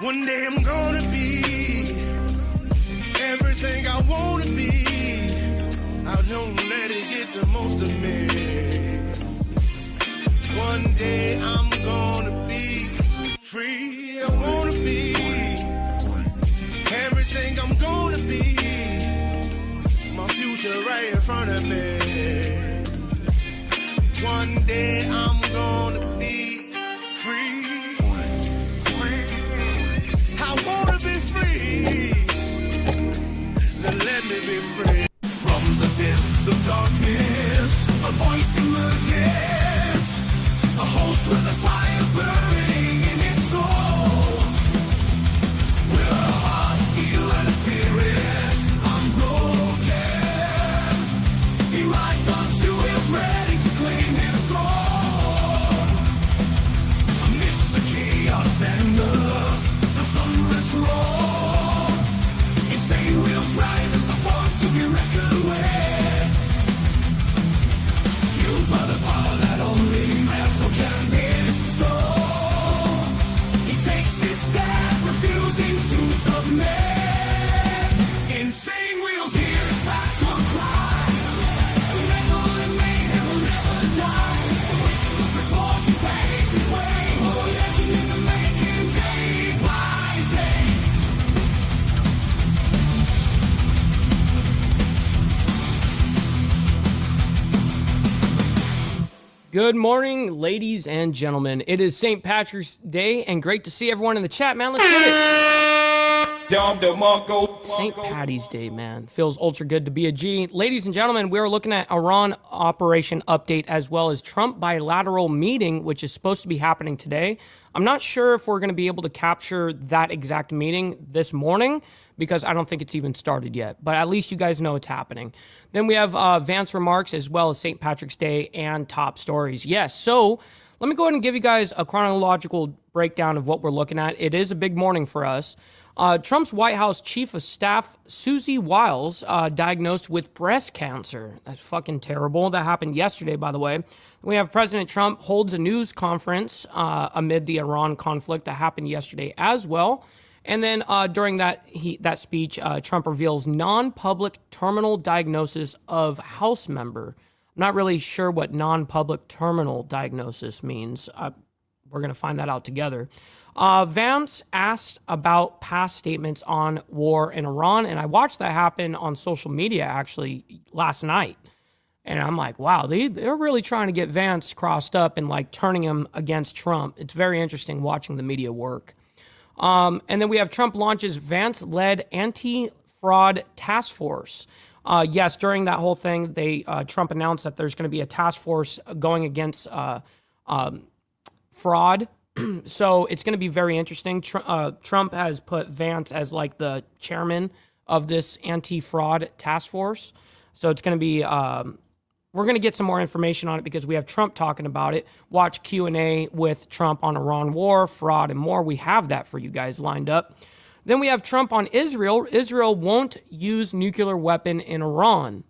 One day I'm gonna be everything I wanna be. I don't let it get the most of me. One day I'm gonna be free. I wanna be everything I'm gonna be. My future right in front of me. One day I'm gonna be free. I wanna be free. Then let me be free. From the depths of darkness, a voice emerges. A host with a fire burning in his soul. With a heart, steel, and a spirit unbroken. He rides on two wheels, ready to claim his throne. Amidst the chaos and the thunderous roar, insane wheels rise as a force to be reckoned with. Fueled by the power that only metal can bestow, he takes his step, refusing to submit. Insane wheels hear his battle cry. Metal and mayhem will never die. Whistlers report he pays his way. Oh, legend in the making, day by day. Good morning, ladies and gentlemen. It is St. Patrick's Day, and great to see everyone in the chat, man. Let's get it. St. Patty's Day, man. Feels ultra good to be a G. Ladies and gentlemen, we are looking at Iran operation update as well as Trump bilateral meeting, which is supposed to be happening today. I'm not sure if we're going to be able to capture that exact meeting this morning because I don't think it's even started yet. But at least you guys know it's happening. Then we have Vance remarks as well as St. Patrick's Day and top stories. Yes, so let me go ahead and give you guys a chronological breakdown of what we're looking at. It is a big morning for us. Trump's White House Chief of Staff, Susie Wiles, diagnosed with breast cancer. That's fucking terrible. That happened yesterday, by the way. We have President Trump holds a news conference amid the Iran conflict that happened yesterday as well. And then during that speech, Trump reveals non-public terminal diagnosis of House member. I'm not really sure what non-public terminal diagnosis means. We're going to find that out together. Vance asked about past statements on war in Iran, and I watched that happen on social media actually last night. And I'm like, wow, they're really trying to get Vance crossed up and like turning him against Trump. It's very interesting watching the media work. And then we have Trump launches Vance-led anti-fraud task force. Yes, during that whole thing, Trump announced that there's going to be a task force going against fraud. So it's going to be very interesting. Trump has put Vance as like the chairman of this anti-fraud task force. So it's going to be, we're going to get some more information on it because we have Trump talking about it. Watch Q&A with Trump on Iran war, fraud, and more. We have that for you guys lined up. Then we have Trump on Israel. Israel won't use nuclear weapon in Iran.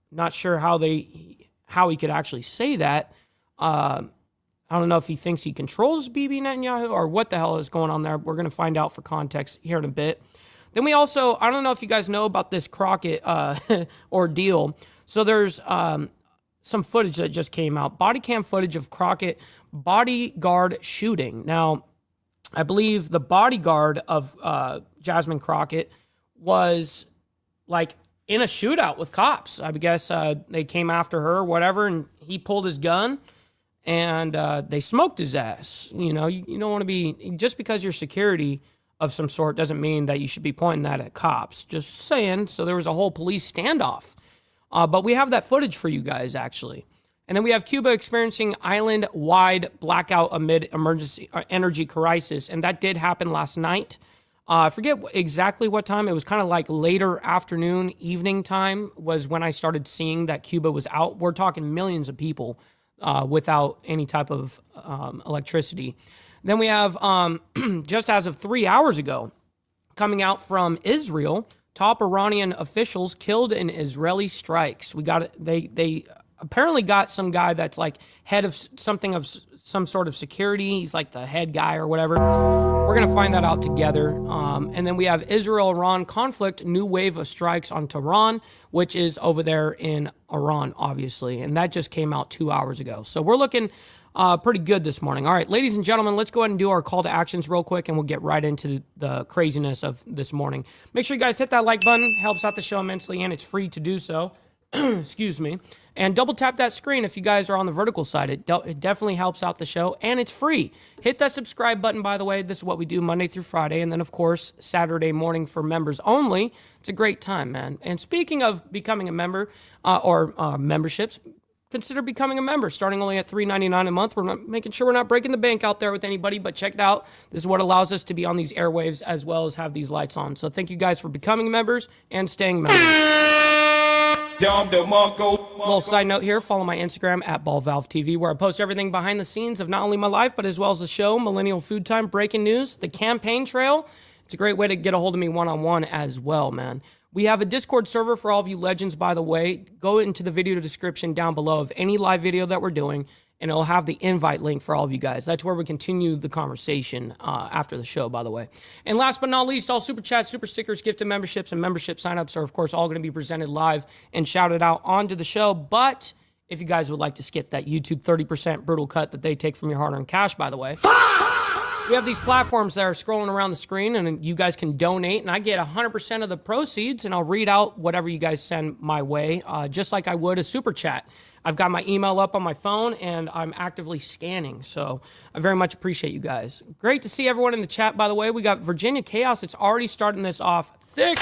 Not sure how he could actually say that. I don't know if he thinks he controls Bibi Netanyahu or what the hell is going on there. We're going to find out for context here in a bit. Then we also, I don't know if you guys know about this Crockett ordeal. So there's some footage that just came out. Body cam footage of Crockett bodyguard shooting. Now, I believe the bodyguard of Jasmine Crockett was like in a shootout with cops. I guess they came after her or whatever, and he pulled his gun. And they smoked his ass. You know, you don't want to be, just because you're security of some sort doesn't mean that you should be pointing that at cops. Just saying. So there was a whole police standoff. But we have that footage for you guys, actually. And then we have Cuba experiencing island-wide blackout amid emergency energy crisis. And that did happen last night. I forget exactly what time. It was kind of like later afternoon, evening time was when I started seeing that Cuba was out. We're talking millions of people without any type of electricity. Then we have, just as of 3 hours ago, coming out from Israel, top Iranian officials killed in Israeli strikes. They apparently got some guy that's like head of some sort of security. He's like the head guy or whatever. We're going to find that out together. And then we have Israel-Iran conflict, new wave of strikes on Tehran, which is over there in Iran, obviously. And that just came out 2 hours ago. So we're looking pretty good this morning. All right, ladies and gentlemen, let's go ahead and do our call to actions real quick, and we'll get right into the craziness of this morning. Make sure you guys hit that like button. Helps out the show immensely, and it's free to do so. Excuse me. And double tap that screen if you guys are on the vertical side. It definitely helps out the show, and it's free. Hit that subscribe button, by the way. This is what we do Monday through Friday, and then, of course, Saturday morning for members only. It's a great time, man. And speaking of becoming a member or memberships, consider becoming a member, starting only at $3.99 a month. We're not making sure we're not breaking the bank out there with anybody, but check it out. This is what allows us to be on these airwaves as well as have these lights on. So thank you guys for becoming members and staying members. Little side note here, follow my Instagram at BallValveTV, where I post everything behind the scenes of not only my life, but as well as the show, Millennial Food Time, breaking news, the campaign trail. It's a great way to get a hold of me one-on-one as well, man. We have a Discord server for all of you legends, by the way. Go into the video description down below of any live video that we're doing, and it'll have the invite link for all of you guys. That's where we continue the conversation after the show, by the way. And last but not least, all super chats, super stickers, gifted memberships, and membership signups are, of course, all going to be presented live and shouted out onto the show. But if you guys would like to skip that YouTube 30% brutal cut that they take from your hard-earned cash, by the way, we have these platforms that are scrolling around the screen, and you guys can donate, and I get 100% of the proceeds, and I'll read out whatever you guys send my way, just like I would a super chat. I've got my email up on my phone, and I'm actively scanning, so I very much appreciate you guys. Great to see everyone in the chat, by the way. We got Virginia Chaos. It's already starting this off thick.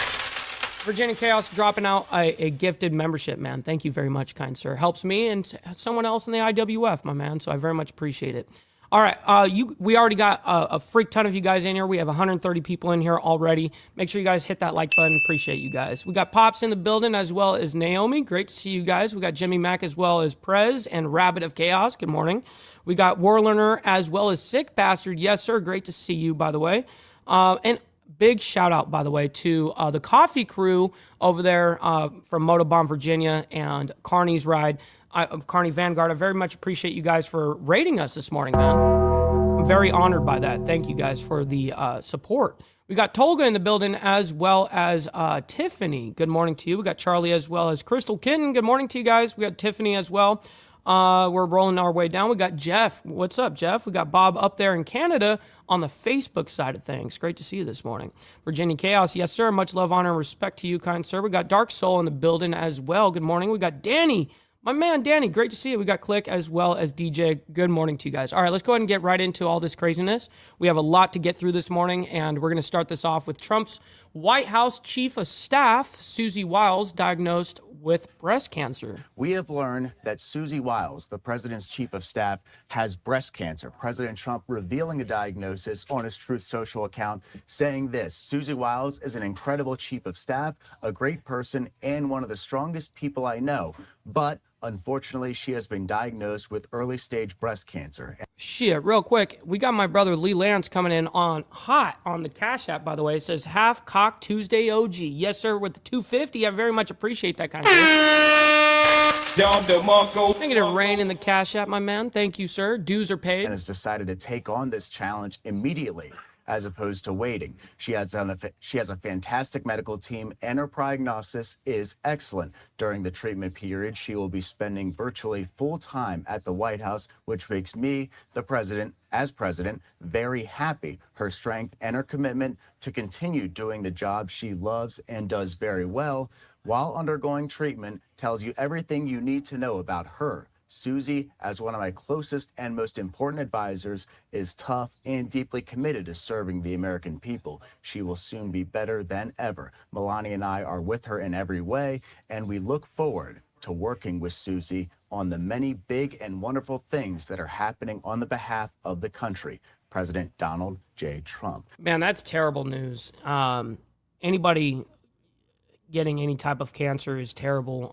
Virginia Chaos dropping out a gifted membership, man. Thank you very much, kind sir. Helps me and someone else in the IWF, my man, so I very much appreciate it. All right, we already got a freak ton of you guys in here. We have 130 people in here already. Make sure you guys hit that like button. Appreciate you guys. We got Pops in the building as well as Naomi. Great to see you guys. We got Jimmy Mack as well as Prez and Rabbit of Chaos. Good morning. We got Warlearner as well as Sick Bastard. Yes, sir. Great to see you, by the way. And big shout out, by the way, to the coffee crew over there from Motobomb, Virginia, and Carney's Ride. Of Carney Vanguard. I very much appreciate you guys for rating us this morning, man. I'm very honored by that. Thank you guys for the support. We got Tolga in the building as well as Tiffany. Good morning to you. We got Charlie as well as Crystal Kitten. Good morning to you guys. We got Tiffany as well. We're rolling our way down. We got Jeff. What's up, Jeff? We got Bob up there in Canada on the Facebook side of things. Great to see you this morning. Virginia Chaos. Yes, sir. Much love, honor, and respect to you, kind sir. We got Dark Soul in the building as well. Good morning. We got Danny. My man, Danny, great to see you. We got Click as well as DJ. Good morning to you guys. All right, let's go ahead and get right into all this craziness. We have a lot to get through this morning, and we're going to start this off with Trump's White House Chief of Staff, Susie Wiles, diagnosed with breast cancer. We have learned that Susie Wiles, the president's chief of staff, has breast cancer. President Trump revealing the diagnosis on his Truth Social account, saying this: Susie Wiles is an incredible chief of staff, a great person, and one of the strongest people I know. But unfortunately, she has been diagnosed with early-stage breast cancer. Shit, real quick, we got my brother Lee Lance coming in on hot on the Cash App, by the way. It says Half Cock Tuesday OG. Yes, sir, with the 250. I very much appreciate that kind of thing. Thank you to Rain in the Cash App, my man. Thank you, sir. Dues are paid. And has decided to take on this challenge immediately, as opposed to waiting. She has a fantastic medical team, and her prognosis is excellent. During the treatment period, she will be spending virtually full time at the White House, which makes me, the president, very happy. Her strength and her commitment to continue doing the job she loves and does very well while undergoing treatment tells you everything you need to know about her. Susie, as one of my closest and most important advisors, is tough and deeply committed to serving the American people. She will soon be better than ever. Melania and I are with her in every way, and we look forward to working with Susie on the many big and wonderful things that are happening on the behalf of the country. President Donald J. Trump. Man, that's terrible news. Anybody getting any type of cancer is terrible.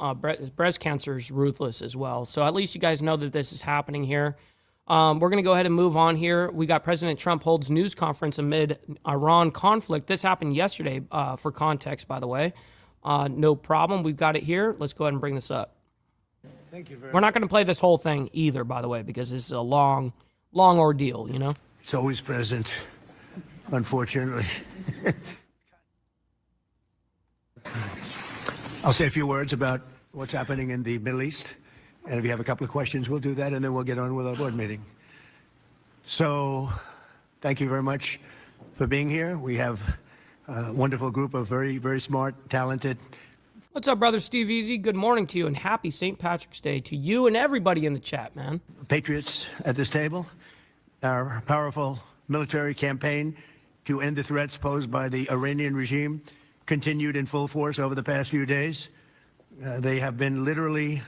Breast cancer is ruthless as well. So at least you guys know that this is happening here. We're going to go ahead and move on here. We got President Trump holds news conference amid Iran conflict. This happened yesterday, for context, by the way. No problem. We've got it here. Let's go ahead and bring this up. Thank you very much. We're not going to play this whole thing either, by the way, because this is a long ordeal, you know? It's always present. unfortunately. I'll say a few words about what's happening in the Middle East. And if you have a couple of questions, we'll do that, and then we'll get on with our board meeting. So thank you very much for being here. We have a wonderful group of very, very smart, talented. What's up, brother Steve Easy? Good morning to you, and happy St. Patrick's Day to you and everybody in the chat, man. Patriots at this table. Our powerful military campaign to end the threats posed by the Iranian regime continued in full force over the past few days. They have been literally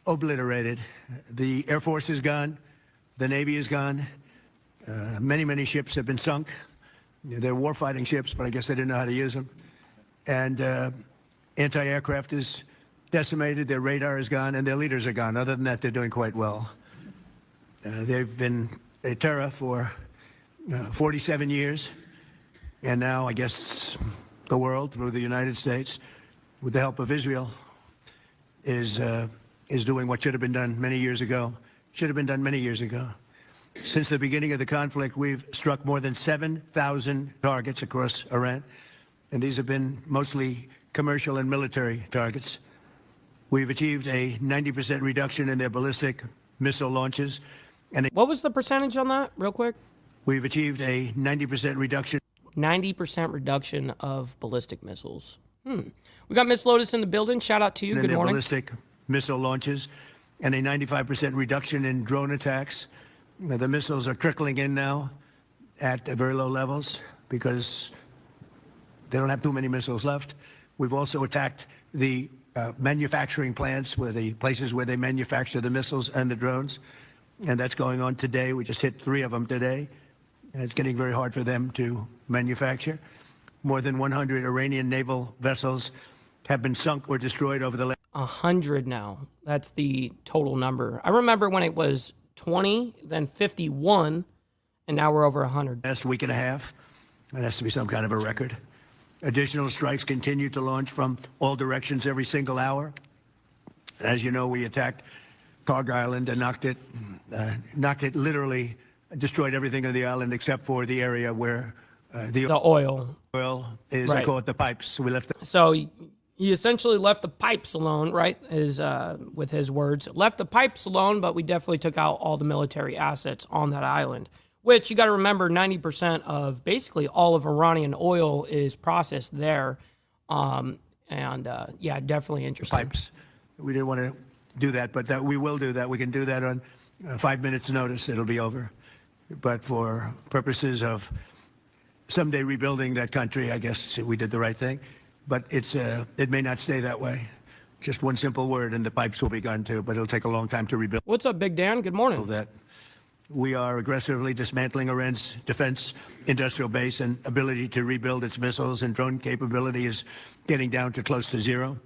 obliterated. The Air Force is gone. The Navy is gone. Many, many ships have been sunk. They're warfighting ships, but I guess they didn't know how to use them. And anti-aircraft is decimated. Their radar is gone, and their leaders are gone. Other than that, they're doing quite well. They've been a terror for 47 years, and now I guess the world, through the United States, with the help of Israel, is doing what should have been done many years ago. Should have been done many years ago. Since the beginning of the conflict, we've struck more than 7,000 targets across Iran, and these have been mostly commercial and military targets. We've achieved a 90% reduction in their ballistic missile launches. And What was the percentage on that, real quick? we've achieved a 90% reduction 90% reduction of ballistic missiles. We got Miss Lotus in the building. Shout out to you. in Good their morning. ballistic missile launches and a 95% reduction in drone attacks. The missiles are trickling in now at very low levels because they don't have too many missiles left. We've also attacked the manufacturing plants, where the places where they manufacture the missiles and the drones, and that's going on today. We just hit 3 of them today, and it's getting very hard for them to manufacture. More than 100 Iranian naval vessels have been sunk or destroyed over the last 100 now. That's the total number. I remember when it was 20, then 51, and now we're over 100. week and a half. That has to be some kind of a record. Additional strikes continue to launch from all directions every single hour. As you know, we attacked Karg Island and knocked it literally, destroyed everything on the island except for the area where the oil. oil is. I Right. call it the pipes. So we left the So he essentially left the pipes alone, right? Is with his words, left the pipes alone, but we definitely took out all the military assets on that island. Which you got to remember, 90% of basically all of Iranian oil is processed there, yeah, definitely interesting. pipes. We didn't want to do that, but that we will do that. We can do that on 5 minutes notice. It'll be over. But for purposes of someday rebuilding that country, I guess we did the right thing. But it may not stay that way. Just one simple word, and the pipes will be gone too. But it'll take a long time to rebuild What's up, Big Dan? Good morning. that. We are aggressively dismantling Iran's defense industrial base, and ability to rebuild its missiles and drone capability is getting down to close to zero.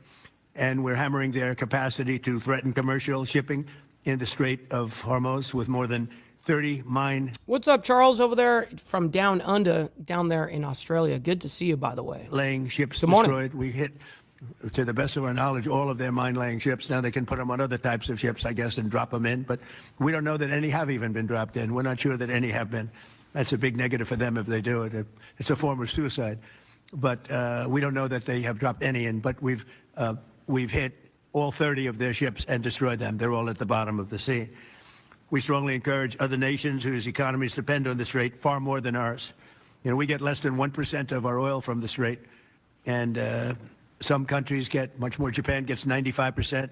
And we're hammering their capacity to threaten commercial shipping in the Strait of Hormuz with more than 30 mine What's up, Charles, over there from down under, down there in Australia? Good to see you, by the way. laying ships Good morning. destroyed. We hit, to the best of our knowledge, all of their mine-laying ships. Now they can put them on other types of ships, I guess, and drop them in. But we don't know that any have even been dropped in. We're not sure that any have been. That's a big negative for them if they do it. It's a form of suicide. But we don't know that they have dropped any in. But we've hit all 30 of their ships and destroyed them. They're all at the bottom of the sea. We strongly encourage other nations whose economies depend on the Strait far more than ours. You know, we get less than 1% of our oil from the Strait, and some countries get much more. Japan gets 95%,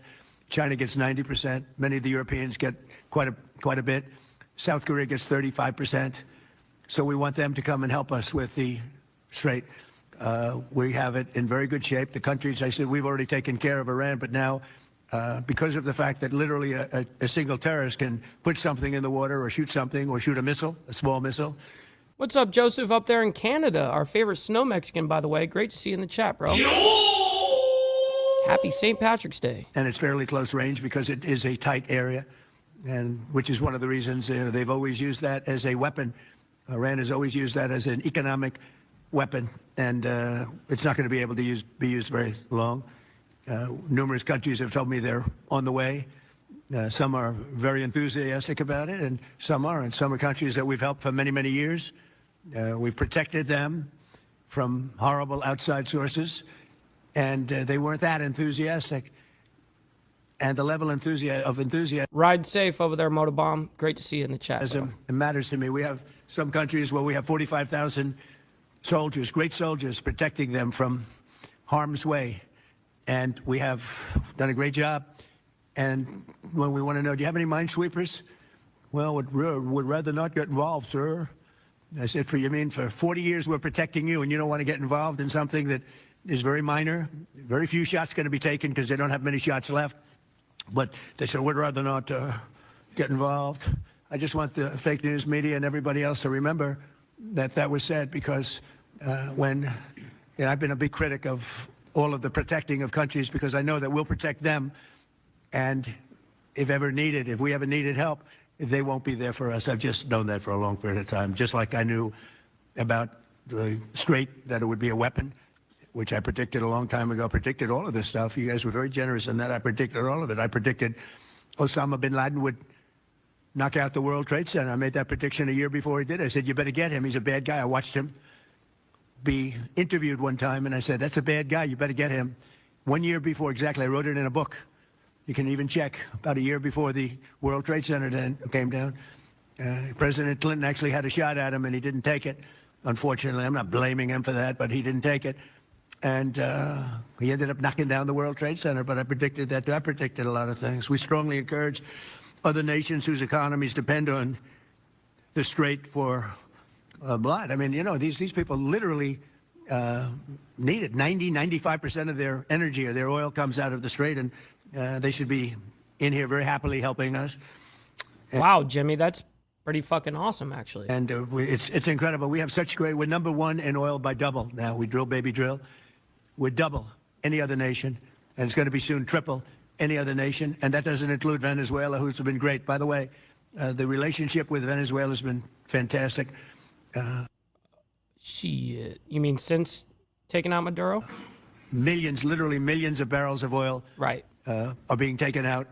China gets 90%. Many of the Europeans get quite a bit. South Korea gets 35%. So we want them to come and help us with the Strait. We have it in very good shape. The countries, I said, we've already taken care of Iran, but now, because of the fact that literally a single terrorist can put something in the water or shoot something or shoot a missile, a small missile. What's up, Joseph, up there in Canada? Our favorite snow Mexican, by the way. Great to see you in the chat, bro. Happy St. Patrick's Day. And it's fairly close range because it is a tight area, and which is one of the reasons they've always used that as a weapon. Iran has always used that as an economic weapon, and it's not going to be able to be used very long. Numerous countries have told me they're on the way. Some are very enthusiastic about it, and some aren't. Some are countries that we've helped for many, many years, We've protected them from horrible outside sources, and they weren't that enthusiastic. And the level of enthusiasm Ride safe over there, Motobomb. Great to see you in the chat, bro. it matters to me. We have some countries where we have 45,000 soldiers, great soldiers, protecting them from harm's way. And we have done a great job. And when we want to know, do you have any minesweepers? Well, would rather not get involved, sir. I said, for 40 years we're protecting you, and you don't want to get involved in something that is very minor. Very few shots going to be taken because they don't have many shots left. But they said, we'd rather not get involved. I just want the fake news media and everybody else to remember that was said, because I've been a big critic of all of the protecting of countries, because I know that we'll protect them. And if we ever needed help, they won't be there for us. I've just known that for a long period of time, just like I knew about the Strait, that it would be a weapon, which I predicted a long time ago. Predicted all of this stuff. You guys were very generous in that. I predicted all of it. I predicted Osama bin Laden would knock out the World Trade Center. I made that prediction a year before he did. I said, you better get him. He's a bad guy. I watched him be interviewed one time, and I said, that's a bad guy. You better get him. 1 year before, exactly. I wrote it in a book. You can even check. About a year before the World Trade Center came down, President Clinton actually had a shot at him, and he didn't take it. Unfortunately, I'm not blaming him for that, but he didn't take it. And he ended up knocking down the World Trade Center, but I predicted that. I predicted a lot of things. We strongly encourage other nations whose economies depend on the Strait for blood. I mean, these people literally need it. 95% of their energy or their oil comes out of the Strait, and they should be in here very happily helping us. Wow, Jimmy, that's pretty fucking awesome, actually. And it's incredible. We have such great. We're number one in oil by double now. We drill, baby, drill. We're double any other nation, and it's going to be soon triple any other nation. And that doesn't include Venezuela, who's been great. By the way, the relationship with Venezuela has been fantastic. Shit. You mean since taking out Maduro? Millions, literally millions of barrels of oil Right. Are being taken out,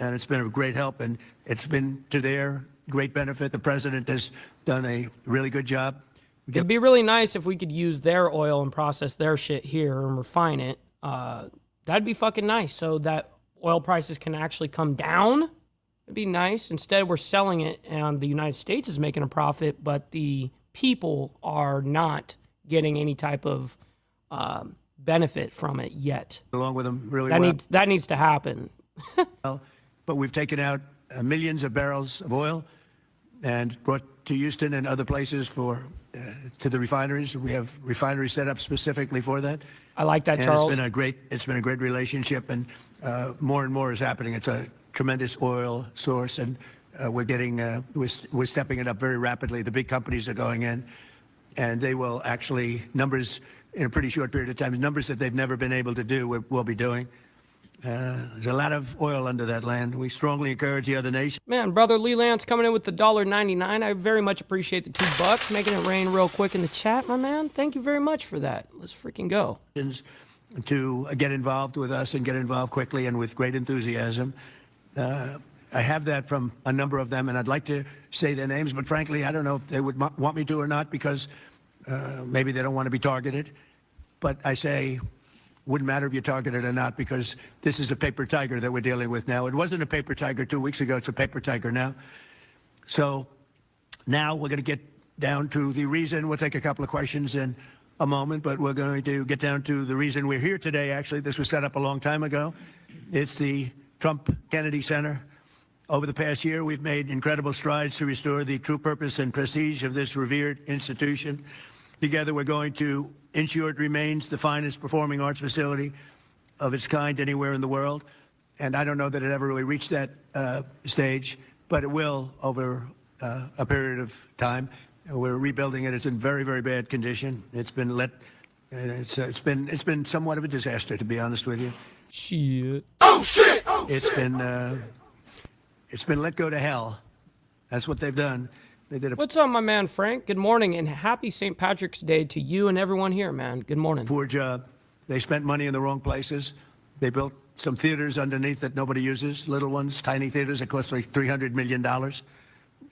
and it's been a great help, and it's been to their great benefit. The president has done a really good job. It'd be really nice if we could use their oil and process their shit here and refine it. That'd be fucking nice, so that oil prices can actually come down. It'd be nice. Instead, we're selling it, and the United States is making a profit, but the people are not getting any type of benefit from it yet. Along with them, really That needs to happen. But we've taken out millions of barrels of oil and brought to Houston and other places to the refineries. We have refineries set up specifically for that. I like that, and Charles. It's been a great relationship, and more and more is happening. It's a tremendous oil source, and we're stepping it up very rapidly. The big companies are going in, and they will actually numbers in a pretty short period of time. Numbers that they've never been able to do, we'll be doing. There's a lot of oil under that land. We strongly encourage the other nations. Man, brother Lee Lance coming in with the $1.99. I very much appreciate the $2, making it rain real quick in the chat, my man. Thank you very much for that. Let's freaking go. To get involved with us and get involved quickly and with great enthusiasm. I have that from a number of them, and I'd like to say their names, but frankly, I don't know if they would want me to or not, because maybe they don't want to be targeted. But I say, wouldn't matter if you're targeted or not, because this is a paper tiger that we're dealing with now. It wasn't a paper tiger 2 weeks ago. It's a paper tiger now. So now we're going to get down to the reason. We'll take a couple of questions in a moment, but we're going to get down to the reason we're here today. Actually, this was set up a long time ago. It's the Trump Kennedy Center. Over the past year, we've made incredible strides to restore the true purpose and prestige of this revered institution. Together, we're going to ensure it remains the finest performing arts facility of its kind anywhere in the world. And I don't know that it ever really reached that stage, but it will over a period of time. We're rebuilding it. It's in very, very bad condition. It's been it's been somewhat of a disaster, to be honest with you. Shit. Oh shit! It's been let go to hell. That's what they've done. They did a What's up, my man Frank? Good morning, and happy St. Patrick's Day to you and everyone here, man. Good morning. poor job. They spent money in the wrong places. They built some theaters underneath that nobody uses, little ones, tiny theaters that cost like $300 million.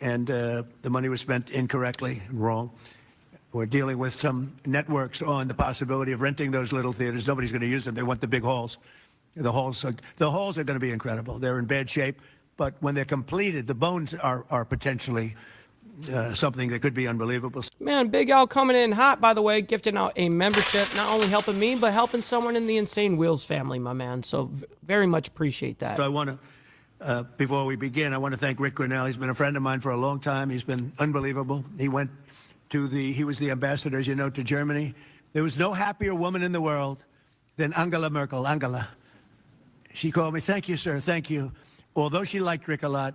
And the money was spent incorrectly, wrong. We're dealing with some networks on the possibility of renting those little theaters. Nobody's going to use them. They want the big halls. The halls are going to be incredible. They're in bad shape, but when they're completed, the bones are potentially something that could be unbelievable. Man, Big Al coming in hot, by the way, gifting out a membership, not only helping me, but helping someone in the Insane Wheels family, my man. So very much appreciate that. So I want to, before we begin, I want to thank Rick Grinnell. He's been a friend of mine for a long time. He's been unbelievable. He was the ambassador, as you know, to Germany. There was no happier woman in the world than Angela Merkel. Angela. She called me, thank you, sir, thank you. Although she liked Rick a lot,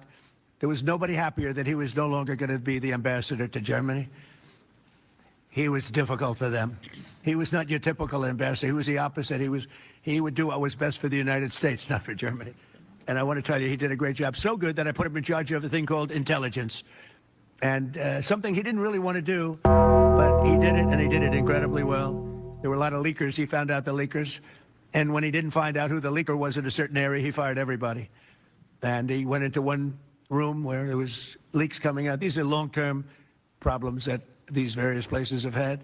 there was nobody happier that he was no longer going to be the ambassador to Germany. He was difficult for them. He was not your typical ambassador. He was the opposite. He would do what was best for the United States, not for Germany. And I want to tell you, he did a great job. So good that I put him in charge of a thing called intelligence. And something he didn't really want to do, but he did it, and he did it incredibly well. There were a lot of leakers. He found out the leakers. And when he didn't find out who the leaker was in a certain area, he fired everybody. And he went into one room where there was leaks coming out. These are long-term problems that these various places have had.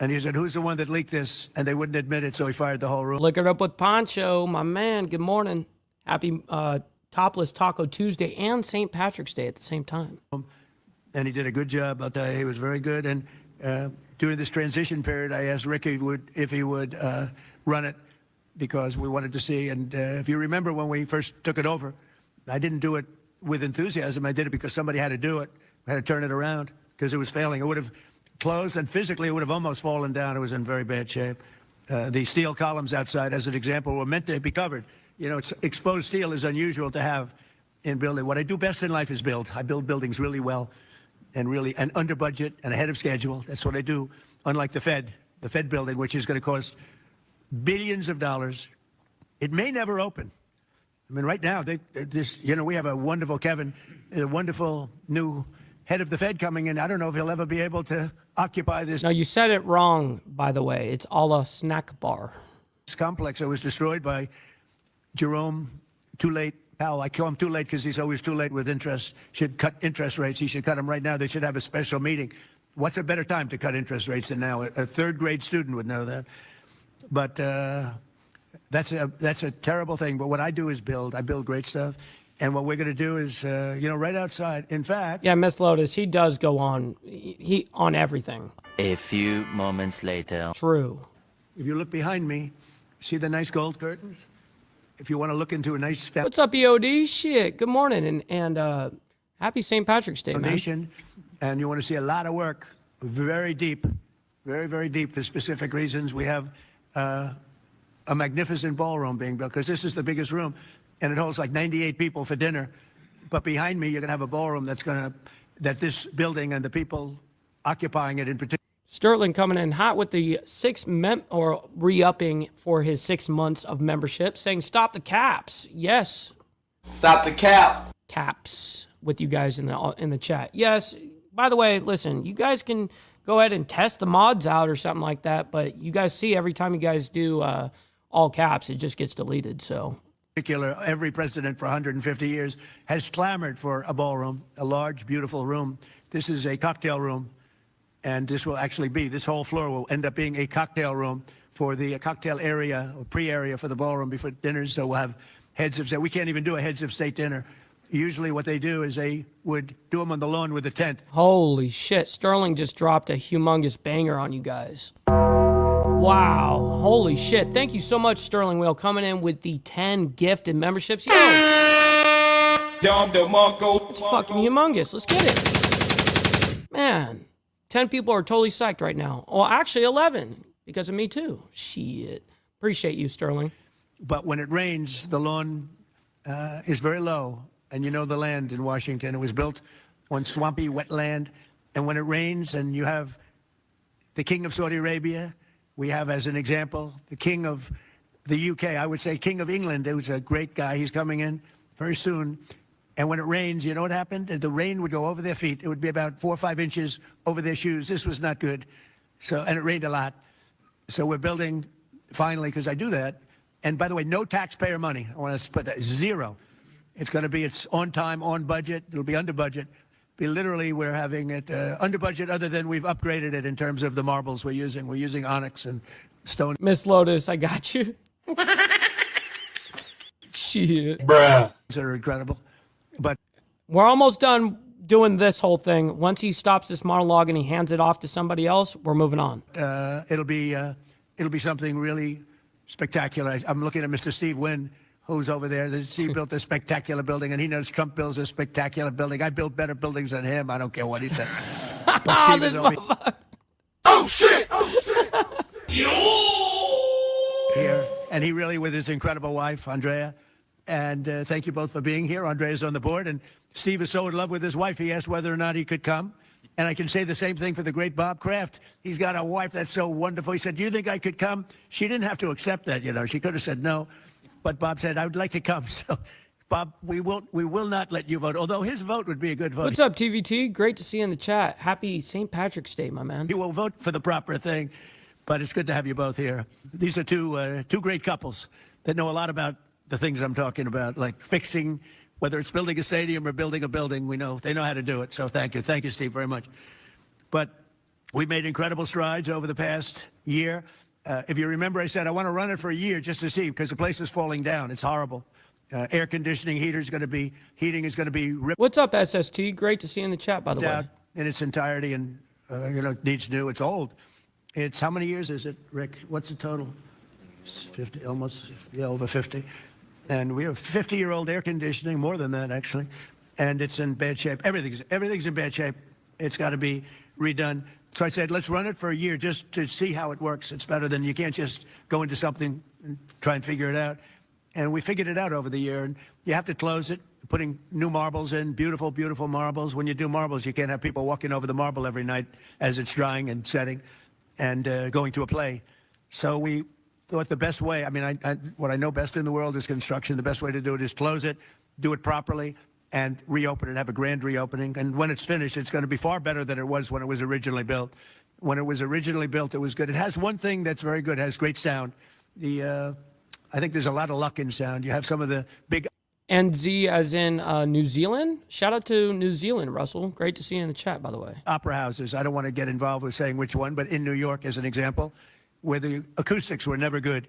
And he said, who's the one that leaked this? And they wouldn't admit it, so he fired the whole room. Liquored Up with Poncho, my man. Good morning. Happy Topless Taco Tuesday and St. Patrick's Day at the same time. And he did a good job. I'll tell you, he was very good. And during this transition period, I asked Rick if he would run it because we wanted to see. And if you remember when we first took it over, I didn't do it with enthusiasm. I did it because somebody had to do it. I had to turn it around because it was failing. It would have closed, and physically it would have almost fallen down. It was in very bad shape. The steel columns outside, as an example, were meant to be covered. You know, exposed steel is unusual to have in building. What I do best in life is build. I build buildings really well and under budget and ahead of schedule. That's what I do, unlike the Fed building, which is going to cost billions of dollars. It may never open. I mean, right now, we have a wonderful Kevin, a wonderful new head of the Fed coming in. I don't know if he'll ever be able to occupy this. No, you said it wrong, by the way. It's a la snack bar. This complex that was destroyed by Jerome Too Late Powell. I call him Too Late because he's always too late with interest. Should cut interest rates. He should cut them right now. They should have a special meeting. What's a better time to cut interest rates than now? A third grade student would know that. But that's a terrible thing. But what I do is build. I build great stuff. And what we're going to do is, right outside. In fact, yeah, Miss Lotus, he does go on. He on everything. A few moments later. True. If you look behind me, see the nice gold curtains? If you want to look into a nice What's up, EOD? Shit. Good morning and happy St. Patrick's Day, foundation, man. And you want to see a lot of work, very deep, very, very deep for specific reasons. We have a magnificent ballroom being built because this is the biggest room, and it holds like 98 people for dinner. But behind me, you're going to have a ballroom that this building and the people occupying it in particular. Sterling coming in hot with the re-upping for his 6 months of membership, saying stop the caps. Yes. Stop the cap. Caps with you guys in the chat. Yes. By the way, listen, you guys can go ahead and test the mods out or something like that, but you guys see every time you guys do all caps, it just gets deleted. So particular, every president for 150 years has clamored for a ballroom, a large, beautiful room. This is a cocktail room. And this will actually be, this whole floor will end up being a cocktail room for the cocktail area or pre-area for the ballroom before dinners. So we'll have heads of state. We can't even do a heads of state dinner. Usually what they do is they would do them on the lawn with a tent. Holy shit. Sterling just dropped a humongous banger on you guys. Wow. Holy shit. Thank you so much, Sterling Whale, coming in with the 10 gifted memberships. Yo! It's fucking humongous. Let's get it. Man. 10 people are totally psyched right now. Well, actually 11 because of me too. Shit. Appreciate you, Sterling. But when it rains, the lawn is very low. And you know the land in Washington. It was built on swampy, wet land. And when it rains and you have the King of Saudi Arabia, we have as an example, the King of the UK, I would say King of England. It was a great guy. He's coming in very soon. And when it rains, you know what happened? The rain would go over their feet. It would be about 4 or 5 inches over their shoes. This was not good. And it rained a lot. So we're building, finally, because I do that. And by the way, no taxpayer money. I want to put that, zero. It's going to be, it's on time, on budget. It'll be under budget. literally, we're having it under budget, other than we've upgraded it in terms of the marbles we're using. We're using onyx and stone. Miss Lotus, I got you. Shit. That are incredible. But We're almost done doing this whole thing. Once he stops this monologue and he hands it off to somebody else, we're moving on. it'll be something really spectacular. I'm looking at Mr. Steve Wynn, who's over there. He built a spectacular building, and he knows Trump builds a spectacular building. I built better buildings than him. I don't care what he said. But Steve is over Oh shit! Oh shit! here, and he really, with his incredible wife, Andrea. And thank you both for being here. Andrea's on the board, and Steve is so in love with his wife, he asked whether or not he could come. And I can say the same thing for the great Bob Kraft. He's got a wife that's so wonderful. He said, "Do you think I could come?" She didn't have to accept that, you know. She could have said no, but Bob said, "I would like to come." So, Bob, we will not let you vote. Although his vote would be a good vote. What's up, TVT? Great to see you in the chat. Happy St. Patrick's Day, my man. He will vote for the proper thing, but it's good to have you both here. These are two great couples that know a lot about the things I'm talking about, like fixing, whether it's building a stadium or building a building. They know how to do it. So thank you, Steve, very much. But we made incredible strides over the past year. If you remember, I said I want to run it for a year just to see, because the place is falling down. It's horrible. Air conditioning, heating is going to be ripped What's up, SST? Great to see you in the chat, by the way. out in its entirety, and needs new. It's old. It's how many years is it, Rick? What's the total? 50, almost, yeah, over 50. And we have 50-year-old air conditioning, more than that actually, and it's in bad shape. Everything's in bad shape. It's got to be redone. So I said, let's run it for a year just to see how it works. It's better than, you can't just go into something and try and figure it out. And we figured it out over the year. And you have to close it, putting new marbles in, beautiful, beautiful marbles. When you do marbles, you can't have people walking over the marble every night as it's drying and setting and going to a play. So we thought the best way, what I know best in the world is construction. The best way to do it is close it, do it properly, and reopen it, have a grand reopening. And when it's finished, it's going to be far better than it was when it was originally built. When it was originally built, it was good. It has one thing that's very good. It has great sound. I think there's a lot of luck in sound. You have some of the big... NZ as in New Zealand? Shout out to New Zealand, Russell. Great to see you in the chat, by the way. Opera houses. I don't want to get involved with saying which one, but in New York, as an example, where the acoustics were never good,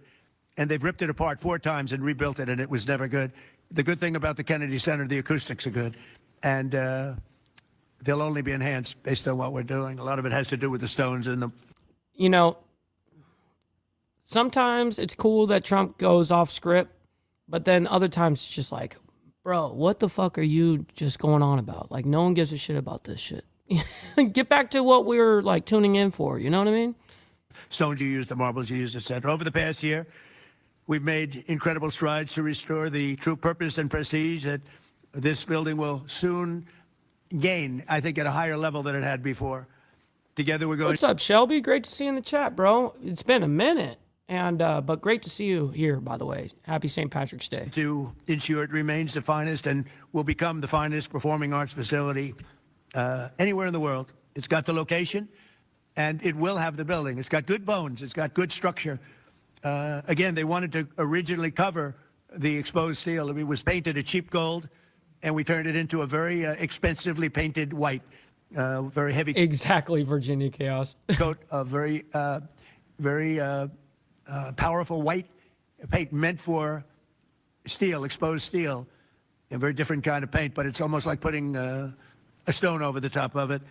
and they've ripped it apart 4 times and rebuilt it, and it was never good. The good thing about the Kennedy Center, the acoustics are good, and they'll only be enhanced based on what we're doing. A lot of it has to do with the stones and the... Sometimes it's cool that Trump goes off script, but then other times it's just like, bro, what the fuck are you just going on about? Like, no one gives a shit about this shit. Get back to what we're like tuning in for, you know what I mean? Stones you use, the marbles you use, etc. Over the past year, we've made incredible strides to restore the true purpose and prestige that this building will soon gain, I think, at a higher level than it had before. Together we're going... What's up, Shelby? Great to see you in the chat, bro. It's been a minute. And but great to see you here, by the way. Happy St. Patrick's Day. To ensure it remains the finest and will become the finest performing arts facility anywhere in the world. It's got the location, and it will have the building. It's got good bones. It's got good structure. Again, they wanted to originally cover the exposed steel. It was painted a cheap gold, and we turned it into a very expensively painted white, very heavy. Exactly, Virginia Chaos. Coat of very powerful white paint meant for steel, exposed steel, a very different kind of paint, but it's almost like putting a stone over the top of it.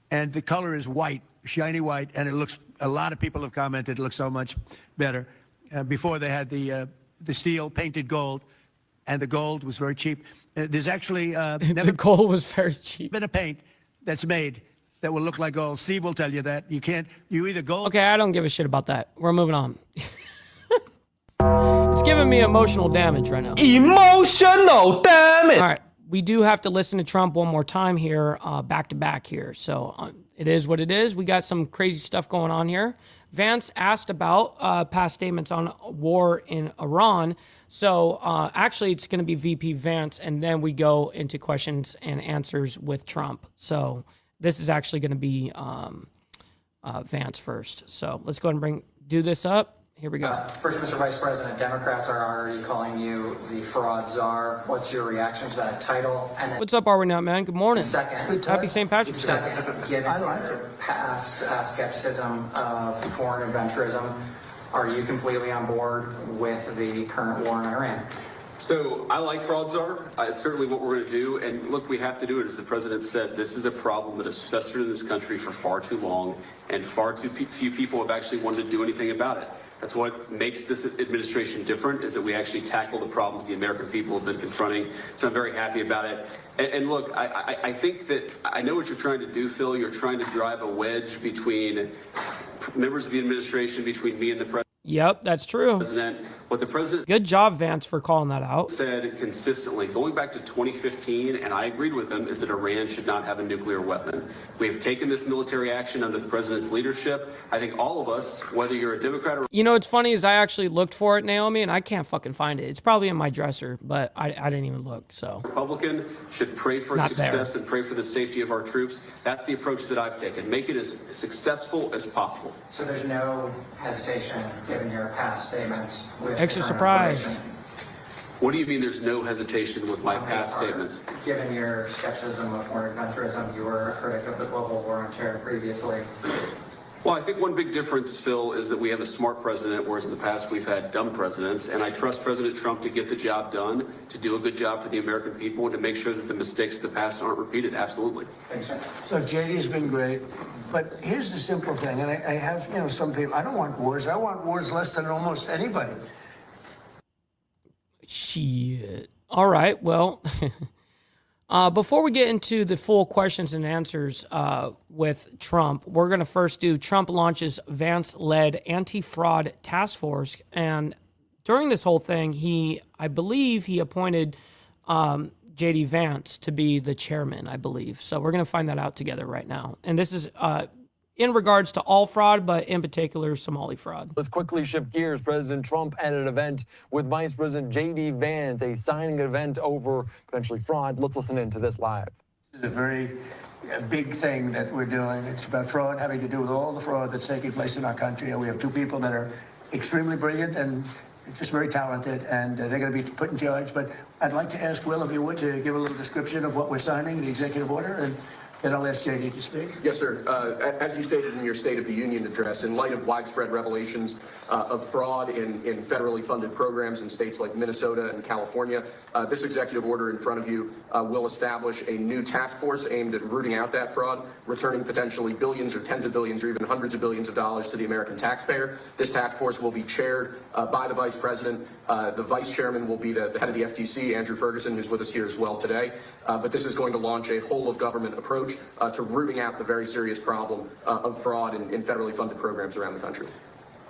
And the color is white, shiny white, and it looks, a lot of people have commented, it looks so much better. Before they had the steel painted gold, and the gold was very cheap. There's actually The gold was very cheap. been a paint that's made that will look like gold. Steve will tell you that. You can't, you either gold... Okay, I don't give a shit about that. We're moving on. It's giving me emotional damage right now. Emotional damage. All right, we do have to listen to Trump one more time here, back to back here. So it is what it is. We got some crazy stuff going on here. Vance asked about past statements on war in Iran. So actually, it's going to be VP Vance, and then we go into questions and answers with Trump. So this is actually going to be Vance first. So let's go ahead and do this up, Here we go. First, Mr. Vice President, Democrats are already calling you the fraud czar. What's your reaction to that title? And then What's up, Are We Not, man? Good morning. second, Happy St. Patrick's Day. second, given your past skepticism of foreign adventurism, are you completely on board with the current war in Iran? So I like fraud czar. It's certainly what we're going to do. And look, we have to do it. As the president said, this is a problem that has festered in this country for far too long, and far too few people have actually wanted to do anything about it. That's what makes this administration different, is that we actually tackle the problems the American people have been confronting. So I'm very happy about it. And look, I think that I know what you're trying to do, Phil. You're trying to drive a wedge between members of the administration, between me and the president. Yep, that's true. What the president Good job, Vance, for calling that out. said consistently, going back to 2015, and I agreed with him, is that Iran should not have a nuclear weapon. We have taken this military action under the president's leadership. I think all of us, whether you're a Democrat or You know what's funny is I actually looked for it, Naomi, and I can't fucking find it. It's probably in my dresser, but I didn't even look, so. Republican, should pray for Not success there. and pray for the safety of our troops. That's the approach that I've taken. Make it as successful as possible. So there's no hesitation, given your past statements with Extra the current surprise. operation? What do you mean there's no hesitation with my past statements? Given your skepticism of foreign adventurism, you were a critic of the global war on terror previously. Well, I think one big difference, Phil, is that we have a smart president, whereas in the past we've had dumb presidents. And I trust President Trump to get the job done, to do a good job for the American people, and to make sure that the mistakes of the past aren't repeated. Absolutely. Thanks, sir. Look, JD's been great, but here's the simple thing, and I have, some people, I don't want wars. I want wars less than almost anybody. Shit. All right, well, before we get into the full questions and answers with Trump, we're going to first do Trump launches Vance-led anti-fraud task force. And during this whole thing, I believe he appointed J.D. Vance to be the chairman, I believe. So we're going to find that out together right now. And this is in regards to all fraud, but in particular, Somali fraud. Let's quickly shift gears. President Trump at an event with Vice President J.D. Vance, a signing event over potentially fraud. Let's listen into this live. It's a very big thing that we're doing. It's about fraud, having to do with all the fraud that's taking place in our country. And we have two people that are extremely brilliant and just very talented, and they're going to be put in charge. But I'd like to ask Will, if you would, to give a little description of what we're signing, the executive order, and then I'll ask JD to speak. Yes, sir. As you stated in your State of the Union address, in light of widespread revelations of fraud in federally funded programs in states like Minnesota and California, this executive order in front of you will establish a new task force aimed at rooting out that fraud, returning potentially billions or tens of billions or even hundreds of billions of dollars to the American taxpayer. This task force will be chaired by the Vice President. The Vice Chairman will be the head of the FTC, Andrew Ferguson, who's with us here as well today. But this is going to launch a whole-of-government approach to rooting out the very serious problem of fraud in federally funded programs around the country.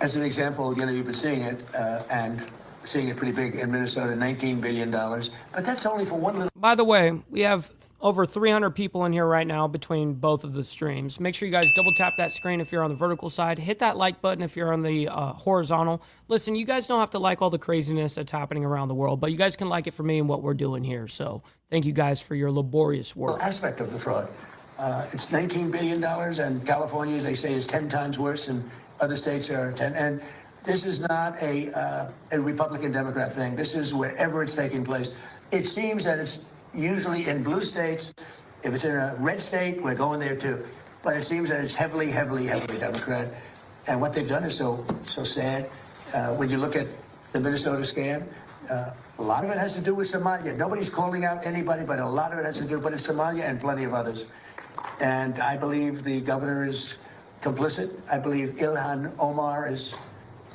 As an example, you've been seeing it, and seeing it pretty big in Minnesota, $19 billion. But that's only for one little... By the way, we have over 300 people in here right now between both of the streams. Make sure you guys double tap that screen if you're on the vertical side. Hit that like button if you're on the horizontal. Listen, you guys don't have to like all the craziness that's happening around the world, but you guys can like it for me and what we're doing here. So thank you guys for your laborious work. Aspect of the fraud. It's $19 billion, and California, as they say, is 10 times worse, and other states are 10. And this is not a Republican-Democrat thing. This is wherever it's taking place. It seems that it's usually in blue states. If it's in a red state, we're going there too. But it seems that it's heavily, heavily, heavily Democrat. And what they've done is so sad. When you look at the Minnesota scam, a lot of it has to do with Somalia. Nobody's calling out anybody, but a lot of it has to do with Somalia and plenty of others. And I believe the governor is complicit. I believe Ilhan Omar is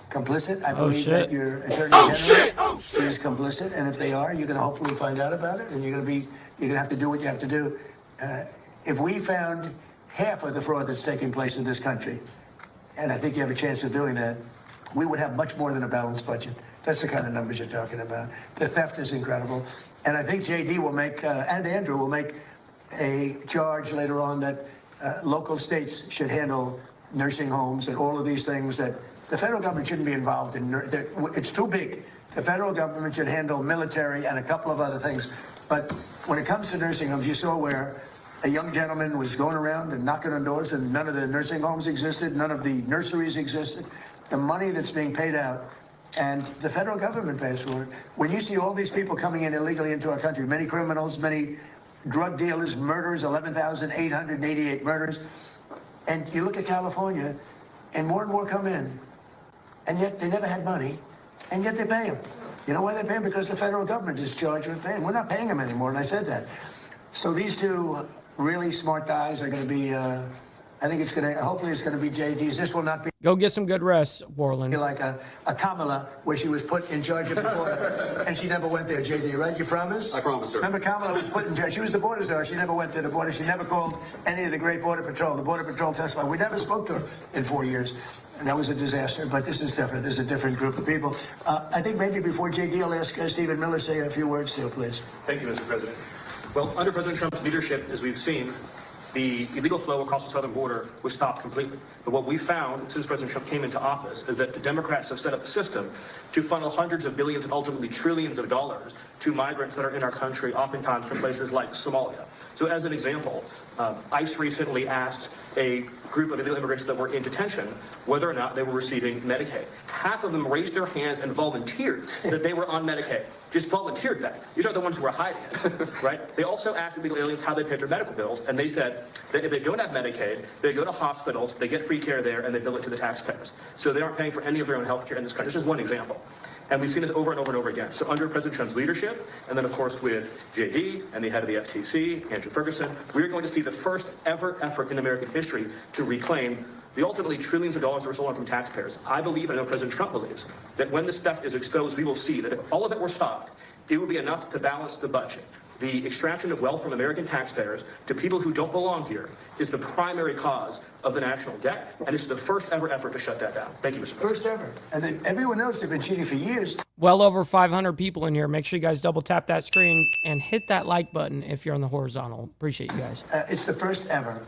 complicit. I believe that your attorney general is complicit. And if they are, you're going to hopefully find out about it, and you're going to have to do what you have to do. If we found half of the fraud that's taking place in this country, and I think you have a chance of doing that, we would have much more than a balanced budget. That's the kind of numbers you're talking about. The theft is incredible. And I think JD will make, and Andrew will make, a charge later on that local states should handle nursing homes and all of these things that the federal government shouldn't be involved in. It's too big. The federal government should handle military and a couple of other things. But when it comes to nursing homes, you saw where a young gentleman was going around and knocking on doors, and none of the nursing homes existed, none of the nurseries existed. the money that's being paid out, and the federal government pays for it. When you see all these people coming in illegally into our country, many criminals, many drug dealers, murders, 11,888 murders, and you look at California, and more come in, and yet they never had money, and yet they pay them. You know why they pay them? Because the federal government is charged with paying. We're not paying them anymore, and I said that. So these two really smart guys are going to be, I think hopefully it's going to be JD's. This will not be. Go get some good rest, Borland. Like a Kamala, where she was put in charge of the border, and she never went there, JD, right? You promise? I promise, sir. Remember, Kamala was put in charge. She was the border czar. She never went to the border. She never called any of the great border patrol. The border patrol testified. We never spoke to her in 4 years. And that was a disaster, but this is different. This is a different group of people. I think maybe before JD, I'll ask Stephen Miller say a few words too, please. Thank you, Mr. President. Well, under President Trump's leadership, as we've seen, the illegal flow across the southern border was stopped completely. But what we found since President Trump came into office is that the Democrats have set up a system to funnel hundreds of billions and ultimately trillions of dollars to migrants that are in our country, oftentimes from places like Somalia. So as an example, ICE recently asked a group of illegal immigrants that were in detention whether or not they were receiving Medicaid. Half of them raised their hands and volunteered that they were on Medicaid. Just volunteered that. These are the ones who are hiding it, right? They also asked illegal aliens how they paid their medical bills, and they said that if they don't have Medicaid, they go to hospitals, they get free care there, and they bill it to the taxpayers. So they aren't paying for any of their own health care in this country. This is one example. And we've seen this over and over and over again. So under President Trump's leadership, and then of course with JD and the head of the FTC, Andrew Ferguson, we're going to see the first ever effort in American history to reclaim the ultimately trillions of dollars that were stolen from taxpayers. I believe, and I know President Trump believes, that when this theft is exposed, we will see that if all of it were stopped, it would be enough to balance the budget. The extraction of wealth from American taxpayers to people who don't belong here is the primary cause of the national debt, and this is the first ever effort to shut that down. Thank you, Mr. President. First ever. And then everyone knows they've been cheating for years. Well over 500 people in here. Make sure you guys double tap that screen and hit that like button if you're on the horizontal. Appreciate you guys. It's the first ever,